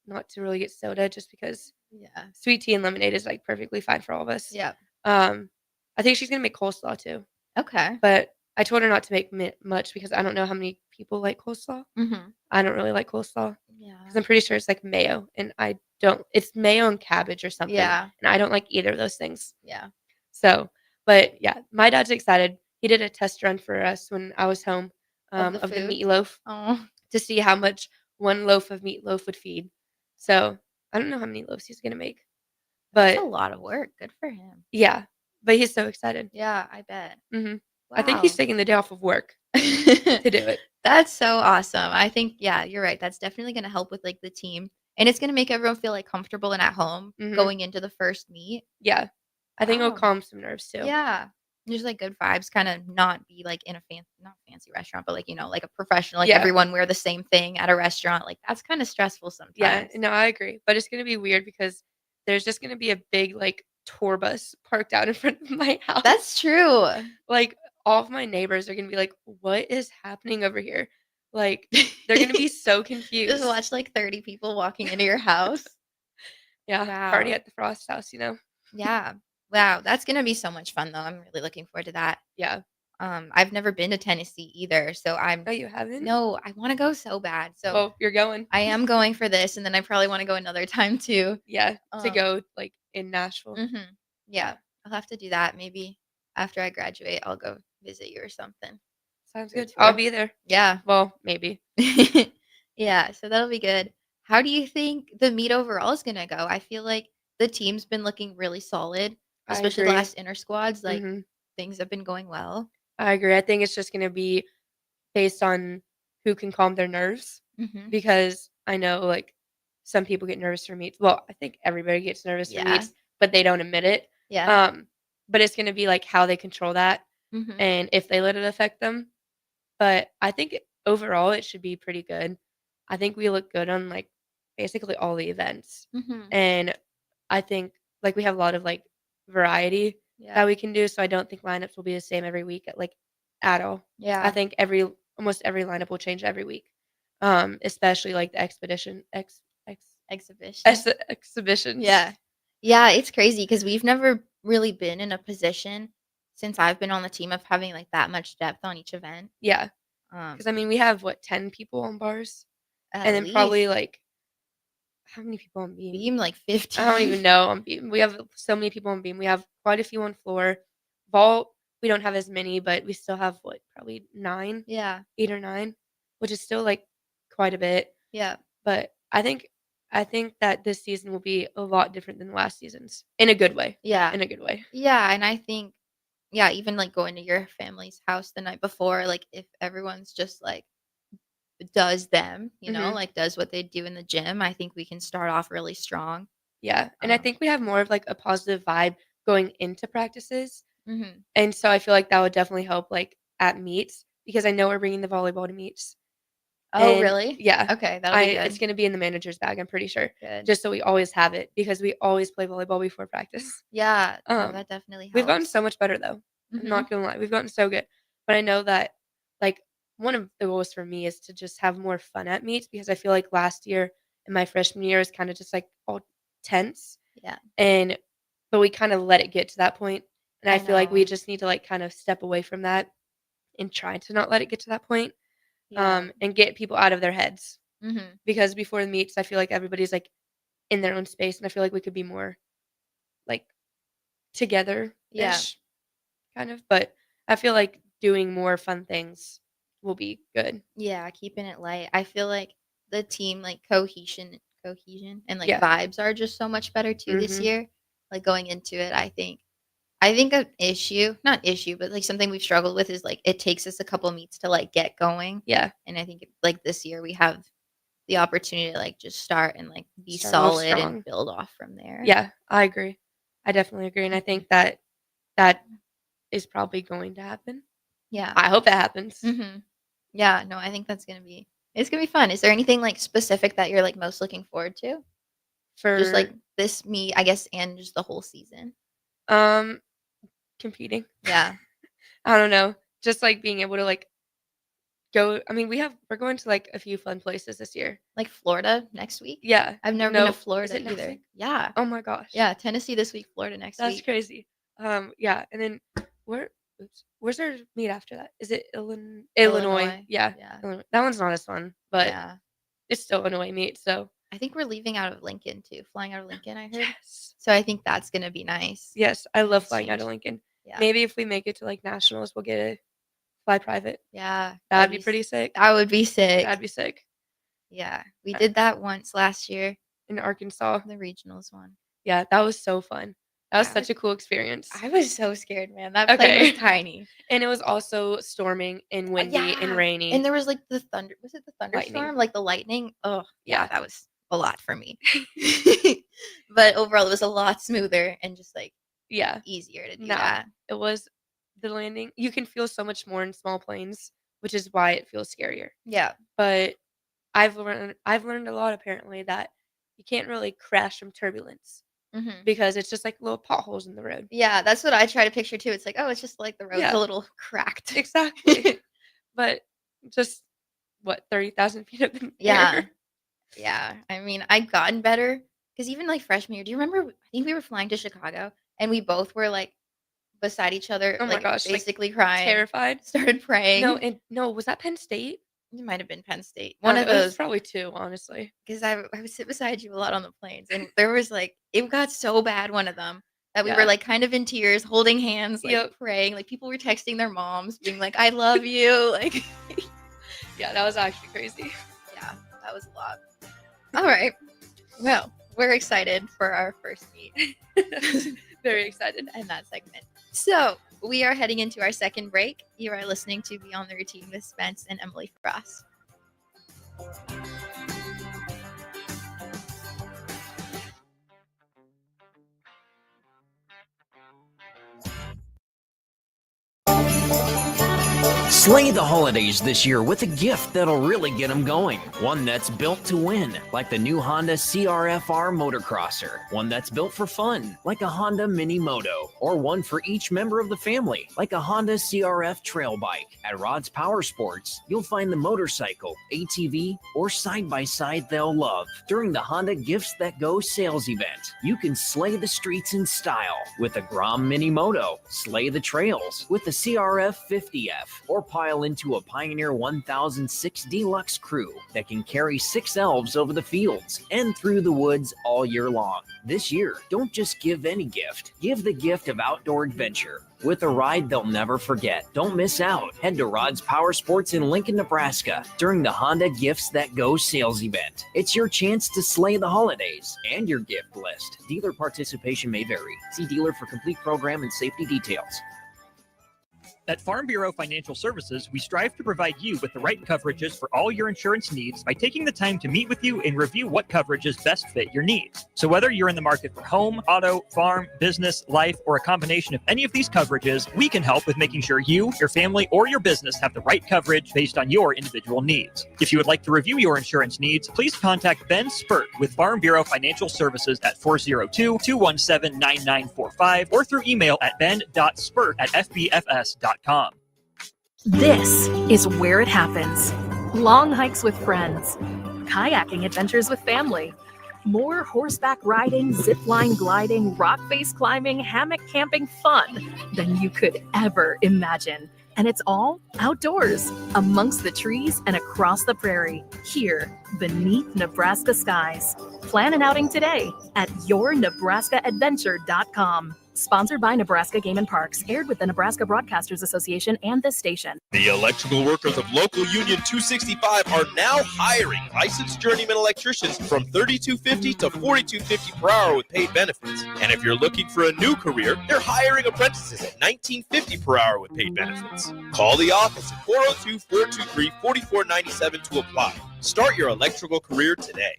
not to really get soda just because Yeah. sweet tea and lemonade is like perfectly fine for all of us. Yep. I think she's gonna make coleslaw too. Okay. But I told her not to make much because I don't know how many people like coleslaw. Mhm. I don't really like coleslaw Yeah. because I'm pretty sure it's like mayo, and I don't. It's mayo and cabbage or something. Yeah. And I don't like either of those things. Yeah. So, but yeah, my dad's excited. He did a test run for us when I was home Of of the food? meatloaf Oh. to see how much one loaf of meatloaf would feed. So I don't know how many loaves he's gonna make, That's a but lot of work. Good for him. yeah, but he's so excited. Yeah, I bet. I think he's Wow. taking the day off of work to do it. That's so awesome. I think, yeah, you're right. That's definitely going to help with like the team. And it's going to make everyone feel like comfortable and at home Mhm. going into the first meet. Yeah, I think it'll Wow. calm some nerves too. Yeah. There's like good vibes, kind of not be like in a not fancy restaurant, but like, like a professional, like Yeah. everyone wear the same thing at a restaurant. Like that's kind of stressful sometimes. Yeah, no, I agree. But it's gonna be weird because there's just gonna be a big like tour bus parked out in front of my house. That's true. Like all of my neighbors are gonna be like, "What is happening over here?" Like they're gonna be so confused. Just watch like 30 people walking into your house. Yeah, Wow. party at the Frost house, Yeah. Wow. That's going to be so much fun though. I'm really looking forward to that. Yeah. I've never been to Tennessee either, so Oh, you haven't? no, I want to go so bad. So Well, you're going. I am going for this, and then I probably want to go another time too. Yeah, to Um, go like in Nashville. Mhm. Yeah, I'll have to do that. Maybe after I graduate, I'll go visit you or something. Sounds Good good. I'll tour. be there. Yeah. Well, maybe. Yeah, so that'll be good. How do you think the meet overall is gonna go? I feel like the team's been looking really solid, I especially the agree. last inter squads. Like Mhm. things have been going well. I agree. I think it's just gonna be based on who can calm their nerves Mhm. because I know like some people get nervous for meets. Well, I think everybody gets nervous for Yeah. meets, but they don't admit it. Yeah. But it's gonna be like how they control that Mhm. and if they let it affect them. But I think overall it should be pretty good. I think we look good on like basically all the events. Mhm. And I think like we have a lot of like variety Yeah. that we can do. So I don't think lineups will be the same every week at all. Yeah. I think almost every lineup will change every week. Especially like the Exhibition. exhibitions. Yeah. Yeah, it's crazy because we've never really been in a position since I've been on the team of having like that much depth on each event. Yeah. Um, Because I mean we have what 10 people on bars? at And then least probably like how many people on beam? beam like 15. I don't even know on beam. We have so many people on beam. We have quite a few on floor. Vault, we don't have as many, but we still have what, probably 9, Yeah. 8 or 9, which is still like quite a bit. Yeah. But I think that this season will be a lot different than last season's in a good way. Yeah. In a good way. Yeah, and I think even like going to your family's house the night before, like if everyone's just like does them, Mhm. like does what they do in the gym, I think we can start off really strong. Yeah, and I Um, think we have more of like a positive vibe going into practices. Mm-hmm. And so I feel like that would definitely help like at meets because I know we're bringing the volleyball to meets. Oh, And really? yeah. Okay, that'll be good. It's going to be in the manager's bag, I'm pretty sure. Good. Just so we always have it because we always play volleyball before practice. Yeah, that definitely helps. We've gotten so much better though. I'm not going to lie. We've gotten so good. But I know that like one of the goals for me is to just have more fun at meets because I feel like last year and my freshman year is kind of just like all tense. Yeah. But we kind of let it get to that point. And I feel like we know. just need to like kind of step away from that and try to not let it get to that point. Yeah. And get people out of their heads. Mm-hmm. Because before the meets, I feel like everybody's like in their own space, and I feel like we could be more like together ish kind of. But I feel like doing more fun things will be good. Yeah, keeping it light. I feel like the team like cohesion and like Yeah. vibes are just so much better too this Mhm. year. Like going into it, I think an issue, not issue, but like something we've struggled with is like it takes us a couple meets to like get going. Yeah. And I think like this year we have the opportunity to like just start and like be Start real solid strong. and build off from there. Yeah, I agree. I definitely agree, and I think that is probably going to happen. Yeah. I hope that happens. Mm-hmm. Yeah, no, I think it's gonna be fun. Is there anything like specific that you're like most looking forward to? For Just like this meet, I guess, and just the whole season. Competing. Yeah. I don't know. Just like being able to like go. I mean, we're going to like a few fun places this year. Like Florida next week? Yeah. I've never been to No, Florida is it next either. week? Yeah. Oh my gosh. Yeah, Tennessee this week, Florida next That's week. crazy. Yeah, and then where's our meet after that? Is it Illinois? Illinois. Yeah. Yeah. Illinois. That one's not as fun, but Yeah. it's still Illinois meet, so I think we're leaving out of Lincoln too. Flying out of Lincoln, I heard. yes. So I think that's gonna be nice. Yes, I love It's flying out of changed. Lincoln. Yeah. Maybe if we make it to like nationals, we'll get a fly private. Yeah. That'd be pretty sick. That would be sick. That'd be sick. Yeah. We did that once last year. In Arkansas. The regionals one. Yeah, that was so fun. That was Yeah. such a cool experience. I was so scared, man. That plane was tiny. And it was also storming and windy and rainy. And there was like the thunder. Was it the thunderstorm? Lightning. Like the lightning? Oh, yeah, Yeah. that was a lot for me. But overall, it was a lot smoother and just like easier to do that. It was the landing. You can feel so much more in small planes, which is why it feels scarier. Yeah. But I've learned a lot apparently that you can't really crash from turbulence Mhm. because it's just like little potholes in the road. Yeah, that's what I try to picture too. It's like, oh, it's just like the road's Yeah. a little cracked. Exactly. But just 30,000 feet up in the Yeah. air. Yeah. I mean, I've gotten better because even like freshman year, do you remember? I think we were flying to Chicago and we both were like beside each other, Oh my like gosh, like, basically crying. terrified. Started praying. No, was that Penn State? It might have been Penn State. One of It was those. probably two, honestly. Because I would sit beside you a lot on the planes, and there was like it got so bad one of them that we Yeah. were like kind of in tears, holding hands, like Yep. praying. Like people were texting their moms, being like, "I love you." Like, Yeah, that was actually crazy. yeah, that was a lot. All right, well, we're excited for our first meet. Very excited. And that segment. So we are heading into our second break. You are listening to Beyond the Routine with Spence and Emily Frost. Slay the holidays this year with a gift that'll really get them going. One that's built to win, like the new Honda CRF-R Motocrosser. One that's built for fun, like a Honda Mini Moto. Or one for each member of the family, like a Honda CRF Trail Bike. At Rod's Power Sports, you'll find the motorcycle, ATV, or side-by-side they'll love. During the Honda Gifts That Go sales event, you can slay the streets in style with a Grom Mini Moto, slay the trails with the CRF 50F, or pile into a Pioneer 1006 Deluxe Crew that can carry 6 elves over the fields and through the woods all year long. This year, don't just give any gift. Give the gift of outdoor adventure with a ride they'll never forget. Don't miss out. Head to Rod's Power Sports in Lincoln, Nebraska during the Honda Gifts That Go sales event. It's your chance to slay the holidays and your gift list. Dealer participation may vary. See dealer for complete program and safety details. At Farm Bureau Financial Services, we strive to provide you with the right coverages for all your insurance needs by taking the time to meet with you and review what coverages best fit your needs. So whether you're in the market for home, auto, farm, business, life, or a combination of any of these coverages, we can help with making sure you, your family, or your business have the right coverage based on your individual needs. If you would like to review your insurance needs, please contact Ben Spurt with Farm Bureau Financial Services at 402-217-9945 or through email at ben.spurt@fbfs.com. This is where it happens. Long hikes with friends, kayaking adventures with family, more horseback riding, zipline gliding, rock face climbing, hammock camping fun than you could ever imagine. And it's all outdoors, amongst the trees and across the prairie, here beneath Nebraska skies. Plan an outing today at yournebraskaadventure.com. Sponsored by Nebraska Game and Parks, aired with the Nebraska Broadcasters Association and this station. The electrical workers of Local Union 265 are now hiring licensed journeyman electricians from $32.50 to $42.50 per hour with paid benefits. And if you're looking for a new career, they're hiring apprentices at $19.50 per hour with paid benefits. Call the office at 402-423-4497 to apply. Start your electrical career today.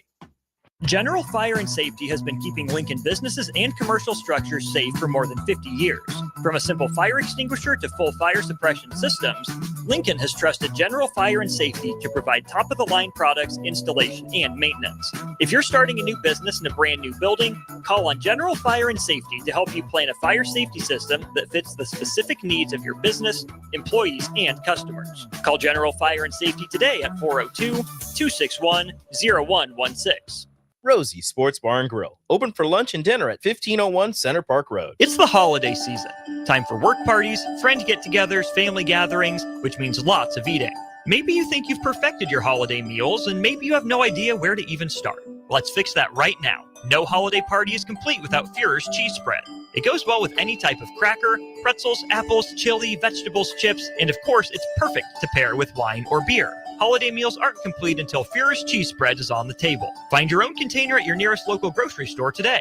General Fire and Safety has been keeping Lincoln businesses and commercial structures safe for more than 50 years. From a simple fire extinguisher to full fire suppression systems, Lincoln has trusted General Fire and Safety to provide top-of-the-line products, installation, and maintenance. If you're starting a new business in a brand new building, call on General Fire and Safety to help you plan a fire safety system that fits the specific needs of your business, employees, and customers. Call General Fire and Safety today at 402-261-0116. Rosie Sports Bar and Grill, open for lunch and dinner at 1501 Center Park Road. It's the holiday season. Time for work parties, friend get-togethers, family gatherings, which means lots of eating. Maybe you think you've perfected your holiday meals, and maybe you have no idea where to even start. Let's fix that right now. No holiday party is complete without Führer's cheese spread. It goes well with any type of cracker, pretzels, apples, chili, vegetables, chips, and of course, it's perfect to pair with wine or beer. Holiday meals aren't complete until Führer's cheese spread is on the table. Find your own container at your nearest local grocery store today.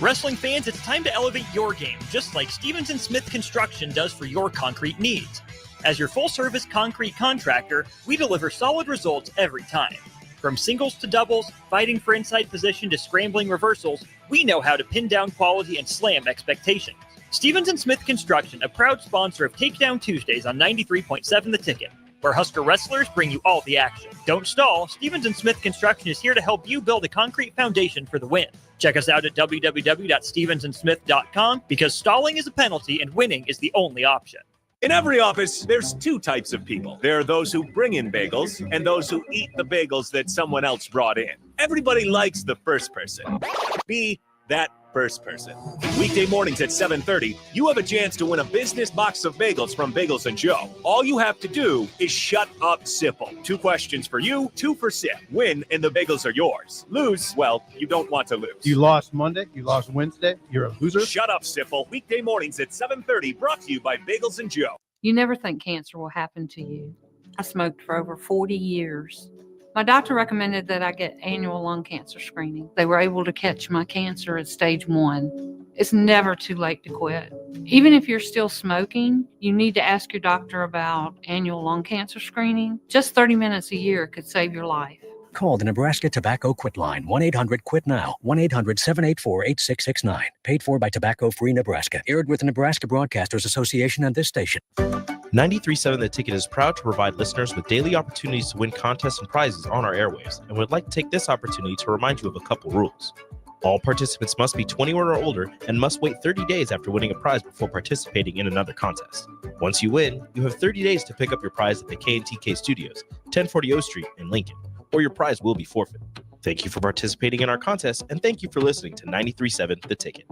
Wrestling fans, it's time to elevate your game, just like Stevens & Smith Construction does for your concrete needs. As your full-service concrete contractor, we deliver solid results every time. From singles to doubles, fighting for inside position to scrambling reversals, we know how to pin down quality and slam expectations. Stevens & Smith Construction, a proud sponsor of Takedown Tuesdays on 93.7 The Ticket, where Husker wrestlers bring you all the action. Don't stall, Stevens & Smith Construction is here to help you build a concrete foundation for the win. Check us out at www.stevensandsmith.com because stalling is a penalty and winning is the only option. In every office, there's two types of people. There are those who bring in bagels and those who eat the bagels that someone else brought in. Everybody likes the first person. Be that first person. Weekday mornings at 7:30, you have a chance to win a business box of bagels from Bagels & Joe. All you have to do is shut up, Sipple. 2 questions for you, 2 for Sip. Win, and the bagels are yours. Lose, well, you don't want to lose. You lost Monday, you lost Wednesday, you're a loser. Shut up, Sipple. Weekday mornings at 7:30, brought to you by Bagels & Joe. You never think cancer will happen to you. I smoked for over 40 years. My doctor recommended that I get annual lung cancer screening. They were able to catch my cancer at stage 1. It's never too late to quit. Even if you're still smoking, you need to ask your doctor about annual lung cancer screening. Just 30 minutes a year could save your life. Call the Nebraska Tobacco Quit Line, 1-800-QUIT-NOW, 1-800-784-8669. Paid for by Tobacco Free Nebraska. Aired with the Nebraska Broadcasters Association and this station. 93.7 The Ticket is proud to provide listeners with daily opportunities to win contests and prizes on our airwaves, and would like to take this opportunity to remind you of a couple rules. All participants must be 21 or older and must wait 30 days after winning a prize before participating in another contest. Once you win, you have 30 days to pick up your prize at the K&TK Studios, 1040 O Street in Lincoln, or your prize will be forfeit. Thank you for participating in our contest, and thank you for listening to 93.7 The Ticket.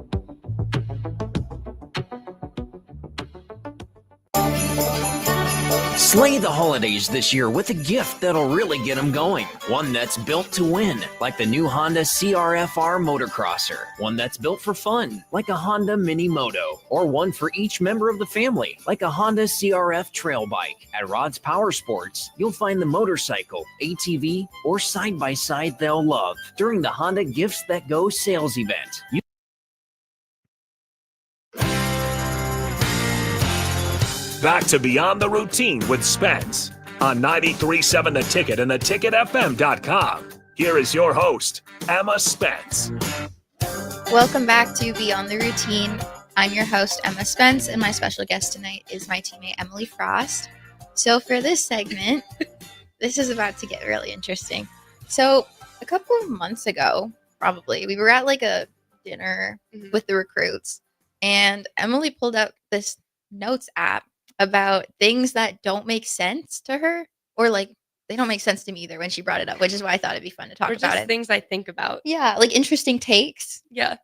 Slay the holidays this year with a gift that'll really get them going. One that's built to win, like the new Honda CRF-R Motocrosser. One that's built for fun, like a Honda Mini Moto. Or one for each member of the family, like a Honda CRF Trail Bike. At Rod's Power Sports, you'll find the motorcycle, ATV, or side-by-side they'll love during the Honda Gifts That Go sales event. Back to Beyond the Routine with Spence on 93.7 The Ticket and theticketfm.com. Here is your host, Emma Spence. Welcome back to Beyond the Routine. I'm your host, Emma Spence, and my special guest tonight is my teammate, Emily Frost. So for this segment, this is about to get really interesting. So a couple of months ago, probably, we were at like a dinner with the recruits, and Emily pulled out this notes app about things that don't make sense to her, or like they don't make sense to me either when she brought it up, which is why I thought it'd be fun to talk Or about just it. things I think about. Yeah, like interesting takes. Yeah.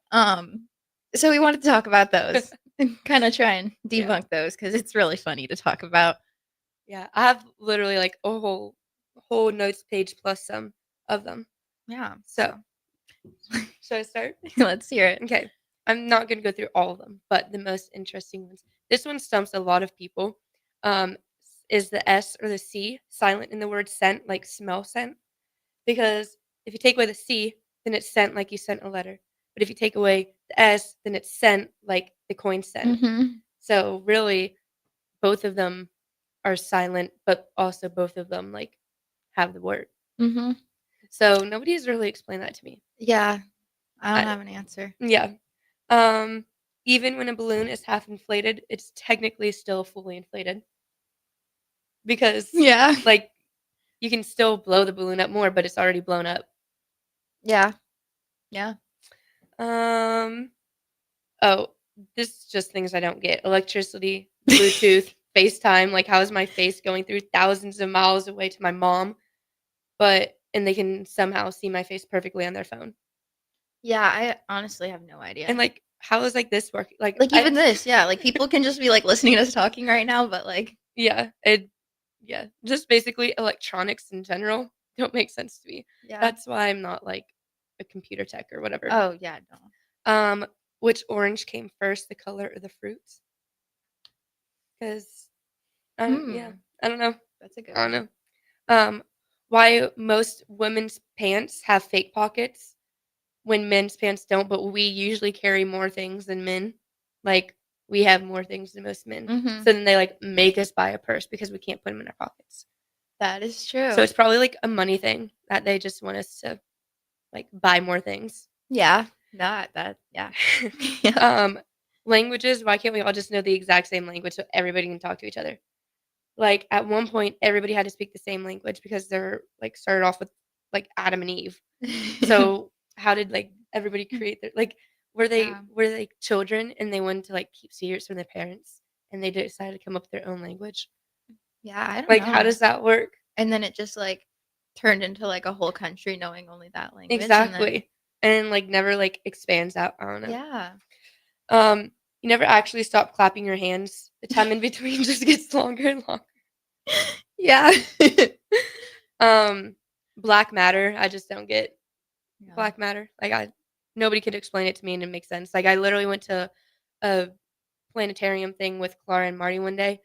So we wanted to talk about those and kind of try and debunk those because it's really funny to talk about. Yeah, I have literally like a whole notes page plus some of them. Yeah. So should I start? Let's hear it. Okay. I'm not going to go through all of them, but the most interesting ones. This one stumps a lot of people. Is the S or the C silent in the word scent, like smell scent? Because if you take away the C, then it's scent like you sent a letter. But if you take away the S, then it's scent like the coin scent. So really, both of them are silent, but also both of them like have the word. So nobody has really explained that to me. Yeah. I don't have an answer. Yeah. Even when a balloon is half inflated, it's technically still fully inflated. Because like you can still blow the balloon up more, but it's already blown up. Yeah. Yeah. Oh, this is just things I don't get. Electricity, Bluetooth, FaceTime. Like, how is my face going through thousands of miles away to my mom, and they can somehow see my face perfectly on their phone? Yeah, I honestly have no idea. And like, how is like this working? Like even this, yeah. Like people can just be like listening to us talking right now, but like just basically electronics in general don't make sense to me. Yeah. That's why I'm not like a computer tech or whatever. Oh yeah, no. Which orange came first, the color or the fruits? Because I don't know. That's a good I don't know. Why most women's pants have fake pockets when men's pants don't, but we usually carry more things than men. Like, we have more things than most men. So then they like make us buy a purse because we can't put them in our pockets. That is true. So it's probably like a money thing that they just want us to like buy more things. Yeah. Yeah. Languages, why can't we all just know the exact same language so everybody can talk to each other? Like, at one point, everybody had to speak the same language because they're like started off with like Adam and Eve. So how did like everybody create their like were they children and they wanted to like keep secrets from their parents and they decided to come up with their own language? Yeah, I don't like know. How does that work? And then it just like turned into like a whole country knowing only that language. Exactly. And like never like expands out. I don't know. Yeah. You never actually stop clapping your hands. The time in between just gets longer and longer. Yeah. Black matter. I just don't get black matter. Like nobody could explain it to me and it makes sense. Like, I literally went to a planetarium thing with Clara and Marty one day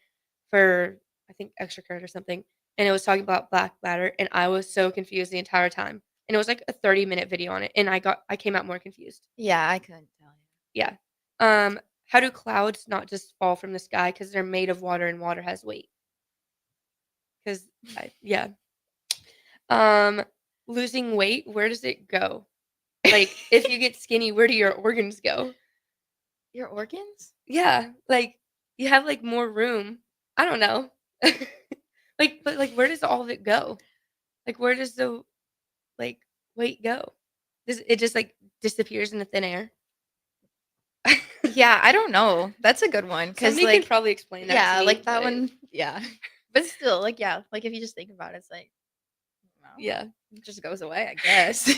for I think extra credit or something, and it was talking about black matter, and I was so confused the entire time. And it was like a 30-minute video on it, and I came out more confused. Yeah, I couldn't tell you. Yeah. How do clouds not just fall from the sky? Because they're made of water, and water has weight. Because losing weight, where does it go? Like, if you get skinny, where do your organs go? Your organs? Yeah, like you have like more room. I don't know. But like, where does all of it go? Like, where does the like weight go? Does it just like disappears in the thin air? Yeah, I don't know. That's a good one because Somebody like can probably explain that. yeah, to me, like that but- one. Yeah, but still, like like if you just think about it, it's like Yeah, it just goes away, I guess.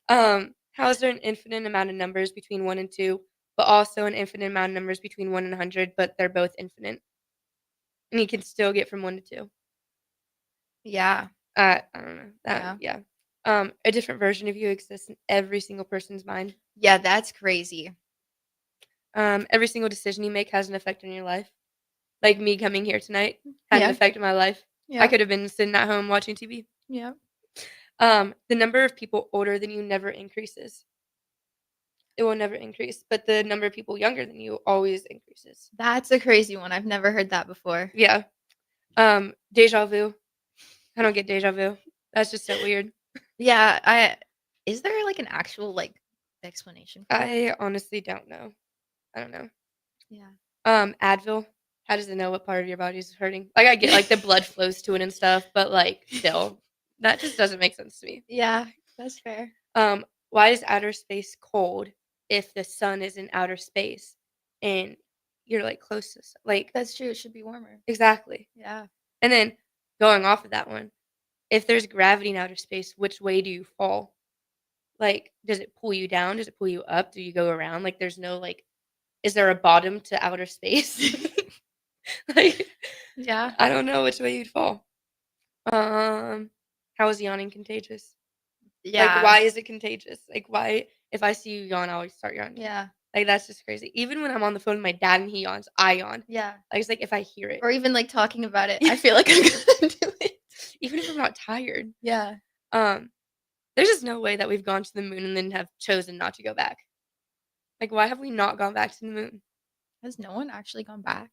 How is there an infinite amount of numbers between 1 and 2, but also an infinite amount of numbers between 1 and 100, but they're both infinite, and you can still get from 1 to 2? Yeah. I don't know. Yeah. A different version of you exists in every single person's mind. Yeah, that's crazy. Every single decision you make has an effect on your life. Like me coming here tonight had an effect on my life. Yeah. I could have been sitting at home watching TV. Yeah. The number of people older than you never increases. it will never increase, but the number of people younger than you always increases. That's a crazy one. I've never heard that before. Yeah. Deja vu. I don't get deja vu. That's just so weird. Yeah, is there like an actual like explanation for it? I honestly don't know. I don't know. Yeah. Advil. How does it know what part of your body is hurting? Like I get like the blood flows to it and stuff, but like still, that just doesn't make sense to me. Yeah, that's fair. Why is outer space cold if the sun is in outer space and you're like close to like That's true. It should be warmer. exactly. Yeah. And then going off of that one, if there's gravity in outer space, which way do you fall? Like, does it pull you down? Does it pull you up? Do you go around? Like, there's no like, is there a bottom to outer space? Like, Yeah. I don't know which way you'd fall. How is yawning contagious? Yeah. Like, why is it contagious? Like, why? If I see you yawn, I always start yawning. Yeah. Like, that's just crazy. Even when I'm on the phone with my dad and he yawns, I yawn. Yeah. Like, it's like if I hear it. Or even like talking about it, I feel like I'm gonna do it. Even if I'm not tired. Yeah. There's just no way that we've gone to the moon and then have chosen not to go back. Like, why have we not gone back to the moon? Has no one actually gone back?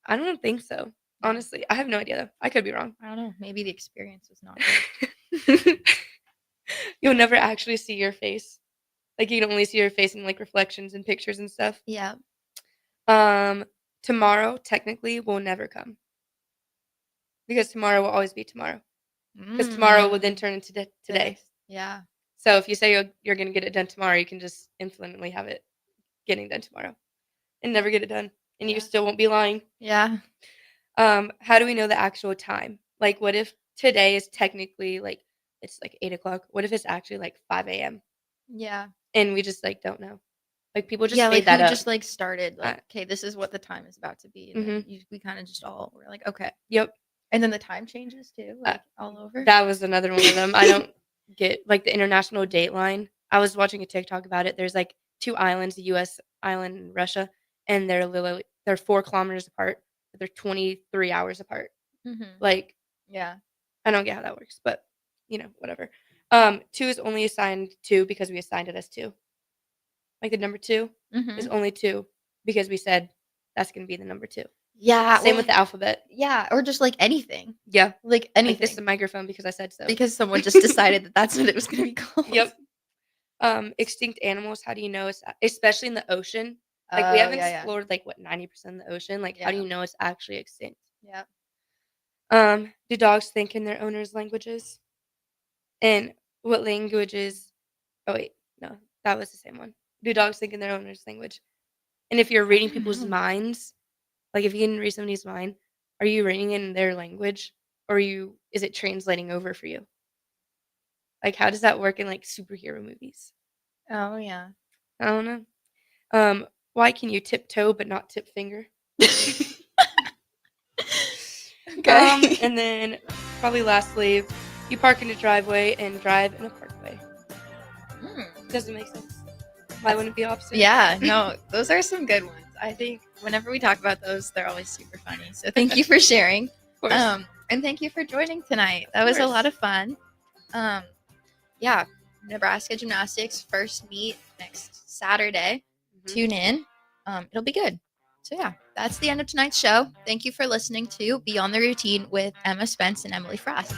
I don't think so. Honestly, I have no idea though. I could be wrong. I don't know. Maybe the experience was not good. You'll never actually see your face. Like you can only see your face in like reflections and pictures and stuff. Yeah. Tomorrow technically will never come. Because tomorrow will always be tomorrow. Because tomorrow will then turn into today. Yeah. So if you say you're going to get it done tomorrow, you can just infinitely have it getting done tomorrow and never get it done. And you still won't be lying. Yeah. How do we know the actual time? Like, what if today is technically like, it's like 8 o'clock? What if it's actually like 5 a.m.? Yeah. And we just like don't know. Like people just yeah, made like that who up. just like started like, okay, this is what the time is about to be. And then we kind of just all were like, okay. Yep. And then the time changes too, like all over. That was another one of them. I don't get like the international date line. I was watching a TikTok about it. There's like 2 islands, the U.S. island and Russia, and they're 4 kilometers apart, but they're 23 hours apart. Like, yeah, I don't get how that works, but you know, whatever. 2 is only assigned 2 because we assigned it as 2. Like the number 2 is only 2 because we said that's going to be the number 2. Yeah. Same with the alphabet. Yeah, or just like anything. Yeah. Like anything. Like this is a microphone because I said so. Because someone just decided that that's what it was going to be called. Yep. Extinct animals, how do you know it's especially in the ocean? Like we haven't explored like what 90% of the ocean. Like how do you know it's actually extinct? Yeah. Do dogs think in their owners' languages? And what languages oh wait, no, that was the same one. Do dogs think in their owner's language? And if you're reading people's minds, like if you can read somebody's mind, are you reading in their language or is it translating over for you? Like how does that work in like superhero movies? Oh yeah. I don't know. Why can you tiptoe but not tip finger? Okay. And then probably lastly, you park in a driveway and drive in a parkway. Doesn't make sense. Why wouldn't it be opposite? Yeah, no, those are some good ones. I think whenever we talk about those, they're always super funny. So thank you for sharing. Of course. And thank you for joining tonight. That was a lot of fun. Yeah, Nebraska Gymnastics first meet next Saturday. Tune in. It'll be good. So yeah, that's the end of tonight's show. Thank you for listening to Beyond the Routine with Emma Spence and Emily Frost.